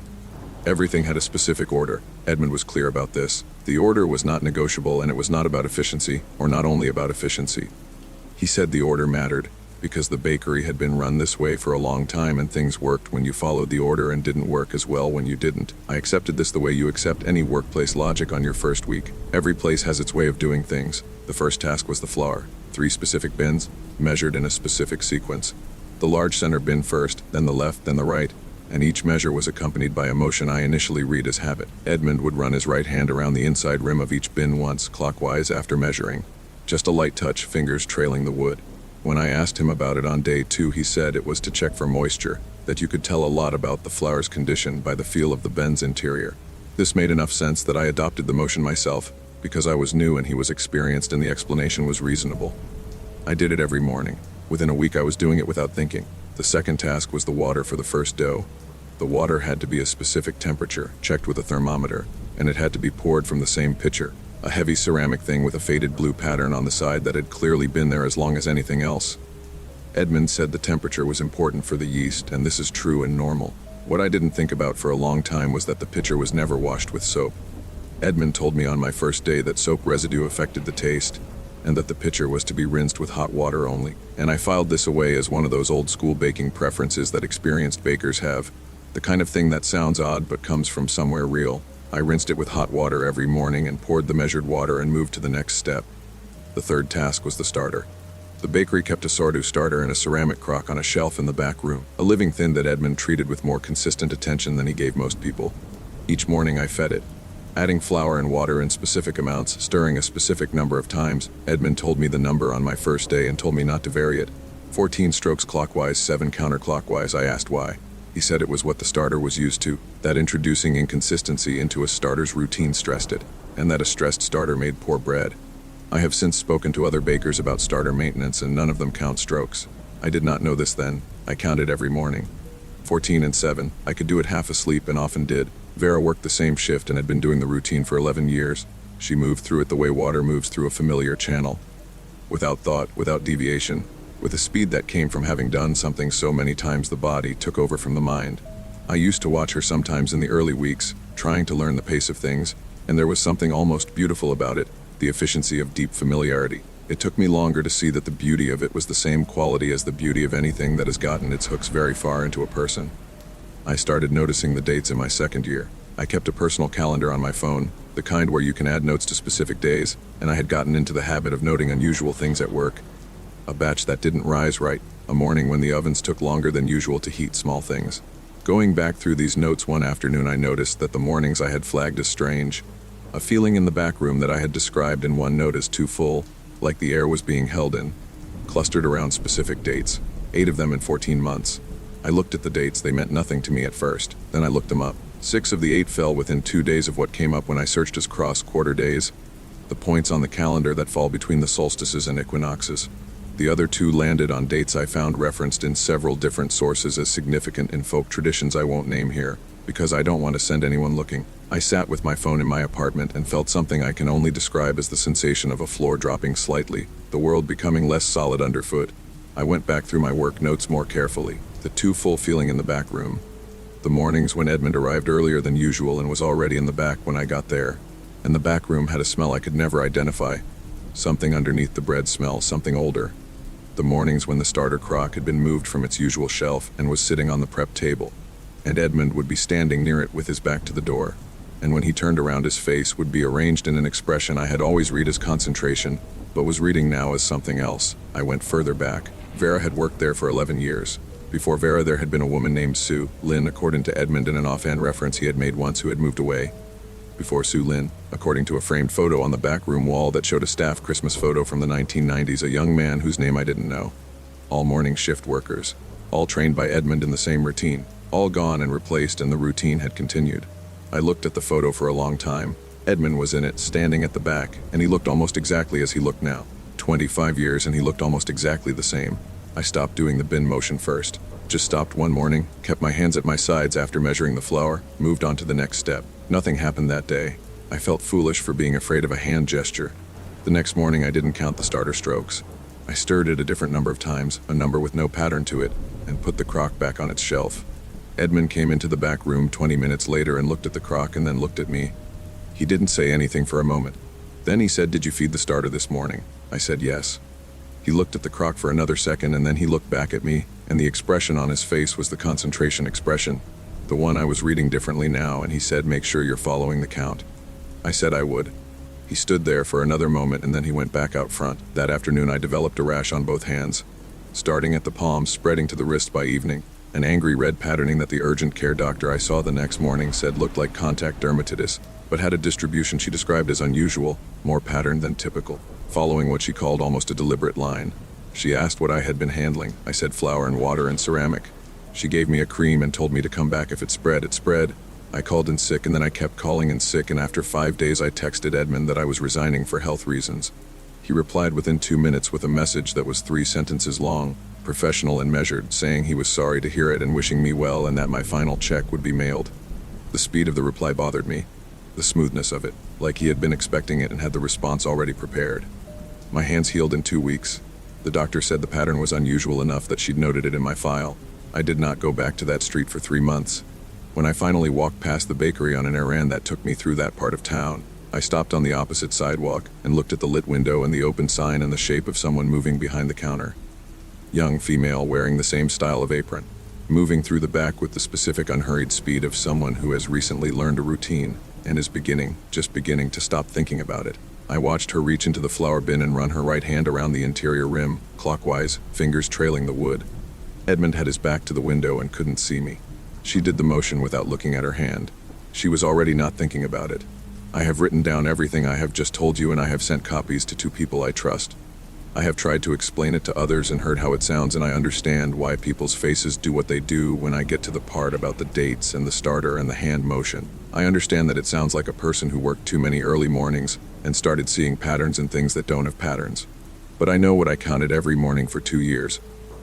S1: Everything had a specific order. Edmund was clear about this. The order was not negotiable, and it was not about efficiency, or not only about efficiency. He said the order mattered, because the bakery had been run this way for a long time and things worked when you followed the order and didn't work as well when you didn't. I accepted this the way you accept any workplace logic on your first week. Every place has its way of doing things. The first task was the flour. 3 specific bins, measured in a specific sequence. The large center bin first, then the left, then the right, and each measure was accompanied by a motion I initially read as habit. Edmund would run his right hand around the inside rim of each bin once, clockwise, after measuring. Just a light touch, fingers trailing the wood. When I asked him about it on day 2, he said it was to check for moisture, that you could tell a lot about the flour's condition by the feel of the bin's interior. This made enough sense that I adopted the motion myself, because I was new and he was experienced and the explanation was reasonable. I did it every morning. Within a week I was doing it without thinking. The second task was the water for the first dough. The water had to be a specific temperature, checked with a thermometer, and it had to be poured from the same pitcher. A heavy ceramic thing with a faded blue pattern on the side that had clearly been there as long as anything else. Edmund said the temperature was important for the yeast, and this is true and normal. What I didn't think about for a long time was that the pitcher was never washed with soap. Edmund told me on my first day that soap residue affected the taste, and that the pitcher was to be rinsed with hot water only. And I filed this away as one of those old-school baking preferences that experienced bakers have, the kind of thing that sounds odd but comes from somewhere real. I rinsed it with hot water every morning and poured the measured water and moved to the next step. The third task was the starter. The bakery kept a sourdough starter in a ceramic crock on a shelf in the back room, a living thing that Edmund treated with more consistent attention than he gave most people. Each morning I fed it, adding flour and water in specific amounts, stirring a specific number of times. Edmund told me the number on my first day and told me not to vary it. 14 strokes clockwise, 7 counterclockwise. I asked why. He said it was what the starter was used to, that introducing inconsistency into a starter's routine stressed it, and that a stressed starter made poor bread. I have since spoken to other bakers about starter maintenance and none of them count strokes. I did not know this then. I counted every morning. 14 and 7. I could do it half asleep and often did. Vera worked the same shift and had been doing the routine for 11 years. She moved through it the way water moves through a familiar channel. Without thought, without deviation. With a speed that came from having done something so many times the body took over from the mind. I used to watch her sometimes in the early weeks, trying to learn the pace of things, and there was something almost beautiful about it, the efficiency of deep familiarity. It took me longer to see that the beauty of it was the same quality as the beauty of anything that has gotten its hooks very far into a person. I started noticing the dates in my second year. I kept a personal calendar on my phone, the kind where you can add notes to specific days, and I had gotten into the habit of noting unusual things at work. A batch that didn't rise right, a morning when the ovens took longer than usual to heat small things. Going back through these notes one afternoon, I noticed that the mornings I had flagged as strange. A feeling in the back room that I had described in one note as too full, like the air was being held in, clustered around specific dates, 8 of them in 14 months. I looked at the dates, they meant nothing to me at first. Then I looked them up. 6 of the 8 fell within 2 days of what came up when I searched as cross-quarter days, the points on the calendar that fall between the solstices and equinoxes. The other 2 landed on dates I found referenced in several different sources as significant in folk traditions I won't name here, because I don't want to send anyone looking. I sat with my phone in my apartment and felt something I can only describe as the sensation of a floor dropping slightly, the world becoming less solid underfoot. I went back through my work notes more carefully, the too full feeling in the back room. The mornings when Edmund arrived earlier than usual and was already in the back when I got there, and the back room had a smell I could never identify. Something underneath the bread smell, something older. The mornings when the starter crock had been moved from its usual shelf and was sitting on the prep table, and Edmund would be standing near it with his back to the door, and when he turned around his face would be arranged in an expression I had always read as concentration, but was reading now as something else. I went further back. Vera had worked there for 11 years. Before Vera there had been a woman named Sue Lynn, according to Edmund in an offhand reference he had made once, who had moved away. Before Sue Lynn, according to a framed photo on the back room wall that showed a staff Christmas photo from the 1990s, a young man whose name I didn't know. All morning shift workers, all trained by Edmund in the same routine, all gone and replaced, and the routine had continued. I looked at the photo for a long time. Edmund was in it, standing at the back, and he looked almost exactly as he looked now. 25 years and he looked almost exactly the same. I stopped doing the bin motion first. Just stopped one morning, kept my hands at my sides after measuring the flour, moved on to the next step. Nothing happened that day. I felt foolish for being afraid of a hand gesture. The next morning I didn't count the starter strokes. I stirred it a different number of times, a number with no pattern to it, and put the crock back on its shelf. Edmund came into the back room 20 minutes later and looked at the crock and then looked at me. He didn't say anything for a moment. Then he said, "Did you feed the starter this morning?" I said yes. He looked at the crock for another second and then he looked back at me, and the expression on his face was the concentration expression, the one I was reading differently now, and he said, "Make sure you're following the count." I said I would. He stood there for another moment and then he went back out front. That afternoon I developed a rash on both hands, starting at the palm, spreading to the wrist by evening. An angry red patterning that the urgent care doctor I saw the next morning said looked like contact dermatitis, but had a distribution she described as unusual, more patterned than typical, following what she called almost a deliberate line. She asked what I had been handling. I said flour and water and ceramic. She gave me a cream and told me to come back if it spread. It spread. I called in sick and then I kept calling in sick, and after 5 days I texted Edmund that I was resigning for health reasons. He replied within 2 minutes with a message that was 3 sentences long, professional and measured, saying he was sorry to hear it and wishing me well and that my final check would be mailed. The speed of the reply bothered me, the smoothness of it, like he had been expecting it and had the response already prepared. My hands healed in 2 weeks. The doctor said the pattern was unusual enough that she'd noted it in my file. I did not go back to that street for 3 months. When I finally walked past the bakery on an errand that took me through that part of town, I stopped on the opposite sidewalk and looked at the lit window and the open sign and the shape of someone moving behind the counter. Young female wearing the same style of apron, moving through the back with the specific unhurried speed of someone who has recently learned a routine and is just beginning to stop thinking about it. I watched her reach into the flour bin and run her right hand around the interior rim, clockwise, fingers trailing the wood. Edmund had his back to the window and couldn't see me. She did the motion without looking at her hand. She was already not thinking about it. I have written down everything I have just told you, and I have sent copies to 2 people I trust. I have tried to explain it to others and heard how it sounds, and I understand why people's faces do what they do when I get to the part about the dates and the starter and the hand motion. I understand that it sounds like a person who worked too many early mornings and started seeing patterns in things that don't have patterns. But I know what I counted every morning for 2 years.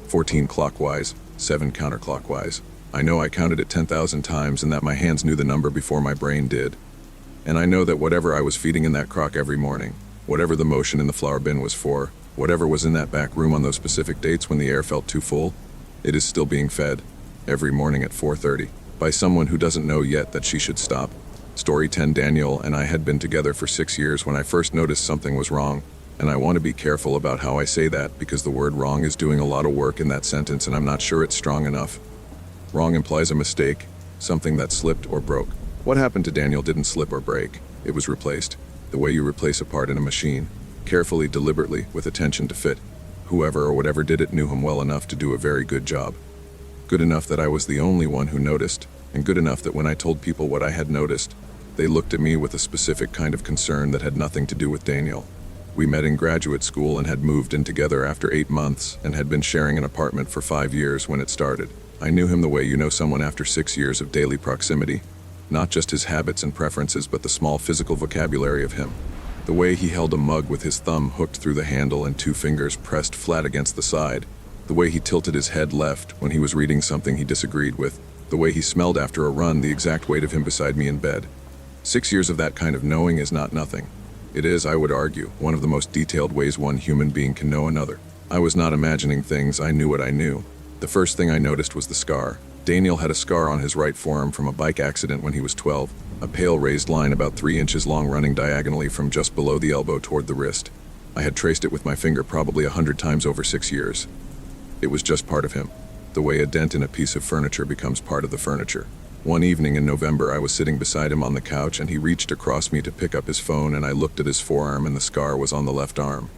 S1: 14 clockwise, 7 counterclockwise. I know I counted it 10,000 times and that my hands knew the number before my brain did. And I know that whatever I was feeding in that crock every morning, whatever the motion in the flour bin was for, whatever was in that back room on those specific dates when the air felt too full, it is still being fed, every morning at 4:30, by someone who doesn't know yet that she should stop. Story 10. Daniel and I had been together for 6 years when I first noticed something was wrong, and I want to be careful about how I say that because the word wrong is doing a lot of work in that sentence and I'm not sure it's strong enough. Wrong implies a mistake, something that slipped or broke. What happened to Daniel didn't slip or break. It was replaced, the way you replace a part in a machine, carefully, deliberately, with attention to fit. Whoever or whatever did it knew him well enough to do a very good job. Good enough that I was the only one who noticed, and good enough that when I told people what I had noticed, they looked at me with a specific kind of concern that had nothing to do with Daniel. We met in graduate school and had moved in together after 8 months and had been sharing an apartment for 5 years when it started. I knew him the way you know someone after 6 years of daily proximity. Not just his habits and preferences, but the small physical vocabulary of him. The way he held a mug with his thumb hooked through the handle and 2 fingers pressed flat against the side. The way he tilted his head left when he was reading something he disagreed with. The way he smelled after a run, the exact weight of him beside me in bed. 6 years of that kind of knowing is not nothing. It is, I would argue, one of the most detailed ways one human being can know another. I was not imagining things, I knew what I knew. The first thing I noticed was the scar. Daniel had a scar on his right forearm from a bike accident when he was 12, a pale raised line about 3 inches long running diagonally from just below the elbow toward the wrist. I had traced it with my finger probably 100 times over 6 years. It was just part of him, the way a dent in a piece of furniture becomes part of the furniture. One evening in November, I was sitting beside him on the couch and he reached across me to pick up his phone, and I looked at his forearm and the scar was on the left arm.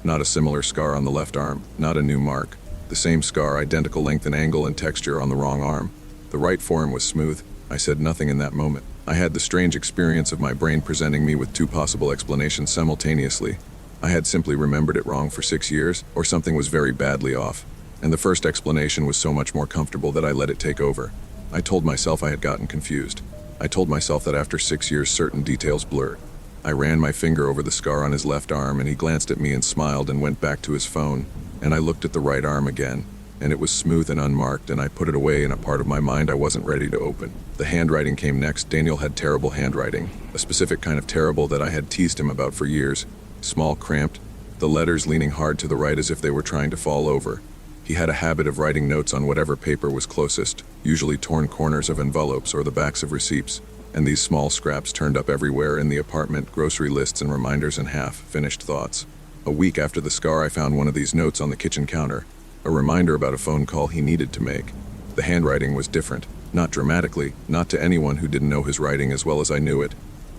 S1: Not a similar scar on the left arm, not a new mark. The same scar, identical length and angle and texture on the wrong arm. The right forearm was smooth. I said nothing in that moment. I had the strange experience of my brain presenting me with 2 possible explanations simultaneously. I had simply remembered it wrong for 6 years, or something was very badly off. And the first explanation was so much more comfortable that I let it take over. I told myself I had gotten confused. I told myself that after 6 years certain details blurred. I ran my finger over the scar on his left arm and he glanced at me and smiled and went back to his phone. And I looked at the right arm again, and it was smooth and unmarked, and I put it away in a part of my mind I wasn't ready to open. The handwriting came next. Daniel had terrible handwriting, a specific kind of terrible that I had teased him about for years. Small, cramped, the letters leaning hard to the right as if they were trying to fall over. He had a habit of writing notes on whatever paper was closest, usually torn corners of envelopes or the backs of receipts, and these small scraps turned up everywhere in the apartment, grocery lists and reminders and half-finished thoughts. A week after the scar, I found one of these notes on the kitchen counter, a reminder about a phone call he needed to make. The handwriting was different, not dramatically, not to anyone who didn't know his writing as well as I knew it,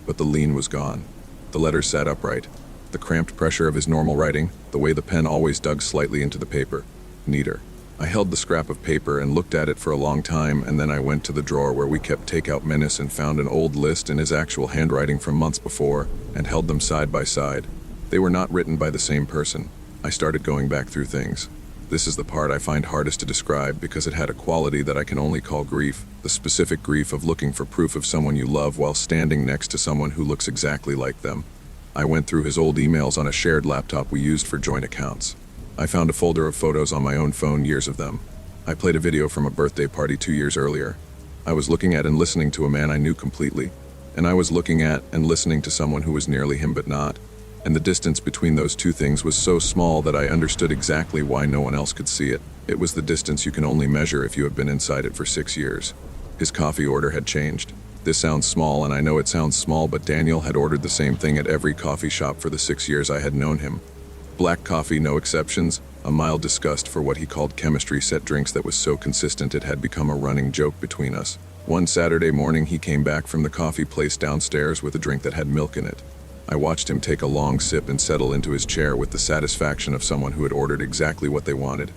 S1: but the lean was gone. The letters sat upright. The cramped pressure of his normal writing, the way the pen always dug slightly into the paper. Neater. I held the scrap of paper and looked at it for a long time, and then I went to the drawer where we kept takeout menace and found an old list in his actual handwriting from months before, and held them side by side. They were not written by the same person. I started going back through things. This is the part I find hardest to describe because it had a quality that I can only call grief, the specific grief of looking for proof of someone you love while standing next to someone who looks exactly like them. I went through his old emails on a shared laptop we used for joint accounts. I found a folder of photos on my own phone, years of them. I played a video from a birthday party 2 years earlier. I was looking at and listening to a man I knew completely, and I was looking at and listening to someone who was nearly him but not. And the distance between those two things was so small that I understood exactly why no one else could see it. It was the distance you can only measure if you have been inside it for 6 years. His coffee order had changed. This sounds small, and I know it sounds small, but Daniel had ordered the same thing at every coffee shop for the 6 years I had known him. Black coffee, no exceptions, a mild disgust for what he called chemistry set drinks that was so consistent it had become a running joke between us. One Saturday morning he came back from the coffee place downstairs with a drink that had milk in it. I watched him take a long sip and settle into his chair with the satisfaction of someone who had ordered exactly what they wanted.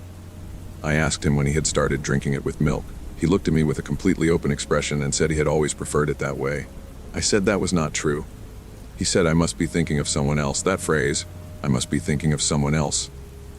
S1: I asked him when he had started drinking it with milk. He looked at me with a completely open expression and said he had always preferred it that way. I said that was not true. He said I must be thinking of someone else. That phrase, I must be thinking of someone else.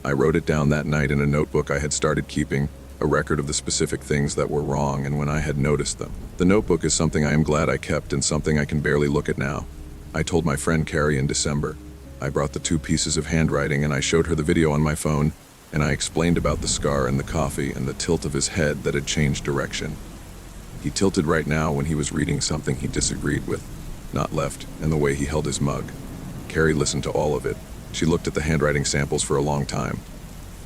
S1: I wrote it down that night in a notebook I had started keeping, a record of the specific things that were wrong and when I had noticed them. The notebook is something I am glad I kept and something I can barely look at now. I told my friend Carrie in December. I brought the 2 pieces of handwriting and I showed her the video on my phone, and I explained about the scar and the coffee and the tilt of his head that had changed direction. He tilted right now when he was reading something he disagreed with, not left, and the way he held his mug. Carrie listened to all of it. She looked at the handwriting samples for a long time.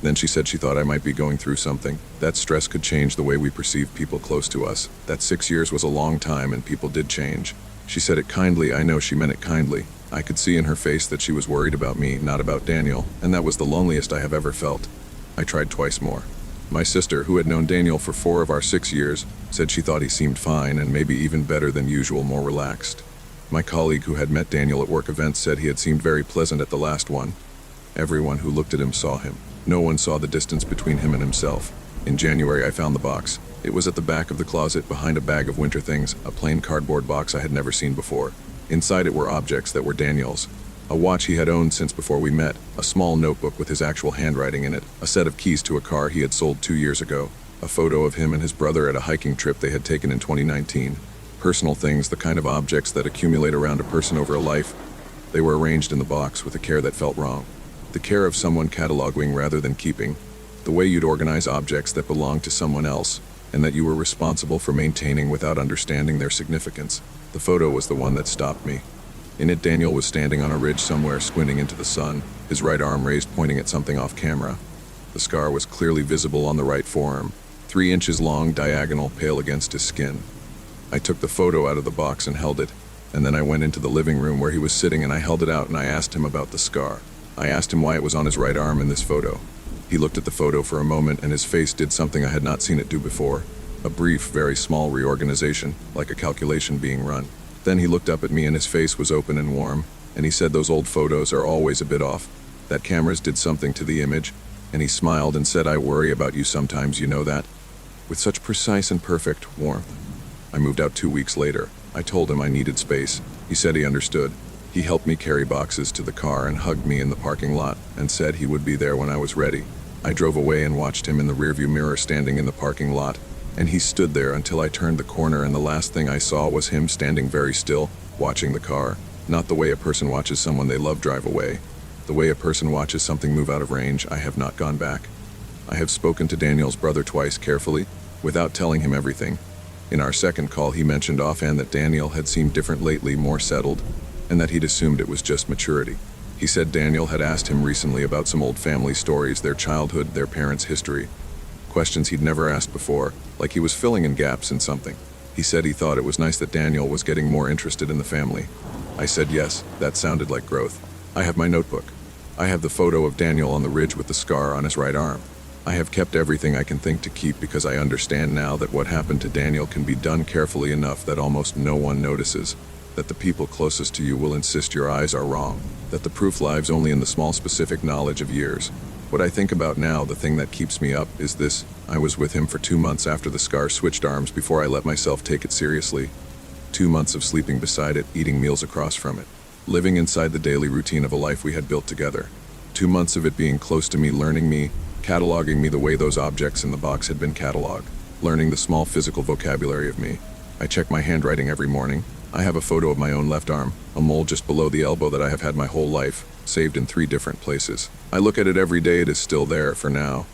S1: Then she said she thought I might be going through something. That stress could change the way we perceive people close to us. That 6 years was a long time and people did change. She said it kindly. I know she meant it kindly. I could see in her face that she was worried about me, not about Daniel, and that was the loneliest I have ever felt. I tried twice more. My sister, who had known Daniel for 4 of our 6 years, said she thought he seemed fine and maybe even better than usual, more relaxed. My colleague who had met Daniel at work events said he had seemed very pleasant at the last one. Everyone who looked at him saw him. No one saw the distance between him and himself. In January I found the box. It was at the back of the closet behind a bag of winter things, a plain cardboard box I had never seen before. Inside it were objects that were Daniel's. A watch he had owned since before we met, a small notebook with his actual handwriting in it, a set of keys to a car he had sold 2 years ago, a photo of him and his brother at a hiking trip they had taken in 2019. Personal things, the kind of objects that accumulate around a person over a life. They were arranged in the box with a care that felt wrong. The care of someone cataloging rather than keeping. The way you'd organize objects that belonged to someone else, and that you were responsible for maintaining without understanding their significance. The photo was the one that stopped me. In it, Daniel was standing on a ridge somewhere, squinting into the sun, his right arm raised pointing at something off camera. The scar was clearly visible on the right forearm, 3 inches long, diagonal, pale against his skin. I took the photo out of the box and held it, and then I went into the living room where he was sitting and I held it out and I asked him about the scar. I asked him why it was on his right arm in this photo. He looked at the photo for a moment and his face did something I had not seen it do before. A brief, very small reorganization, like a calculation being run. Then he looked up at me and his face was open and warm, and he said those old photos are always a bit off, that cameras did something to the image, and he smiled and said, I worry about you sometimes, you know that? With such precise and perfect warmth. I moved out 2 weeks later. I told him I needed space. He said he understood. He helped me carry boxes to the car and hugged me in the parking lot and said he would be there when I was ready. I drove away and watched him in the rearview mirror standing in the parking lot, and he stood there until I turned the corner and the last thing I saw was him standing very still, watching the car. Not the way a person watches someone they love drive away. The way a person watches something move out of range. I have not gone back. I have spoken to Daniel's brother twice carefully, without telling him everything. In our second call, he mentioned offhand that Daniel had seemed different lately, more settled, and that he'd assumed it was just maturity. He said Daniel had asked him recently about some old family stories, their childhood, their parents' history. Questions he'd never asked before, like he was filling in gaps in something. He said he thought it was nice that Daniel was getting more interested in the family. I said yes, that sounded like growth. I have my notebook. I have the photo of Daniel on the ridge with the scar on his right arm. I have kept everything I can think to keep because I understand now that what happened to Daniel can be done carefully enough that almost no one notices, that the people closest to you will insist your eyes are wrong, that the proof lies only in the small specific knowledge of years. What I think about now, the thing that keeps me up, is this: I was with him for 2 months after the scar switched arms before I let myself take it seriously. 2 months of sleeping beside it, eating meals across from it, living inside the daily routine of a life we had built together. 2 months of it being close to me, learning me, cataloging me the way those objects in the box had been cataloged, learning the small physical vocabulary of me. I check my handwriting every morning. I have a photo of my own left arm, a mole just below the elbow that I have had my whole life, saved in 3 different places. I look at it every day, it is still there for now.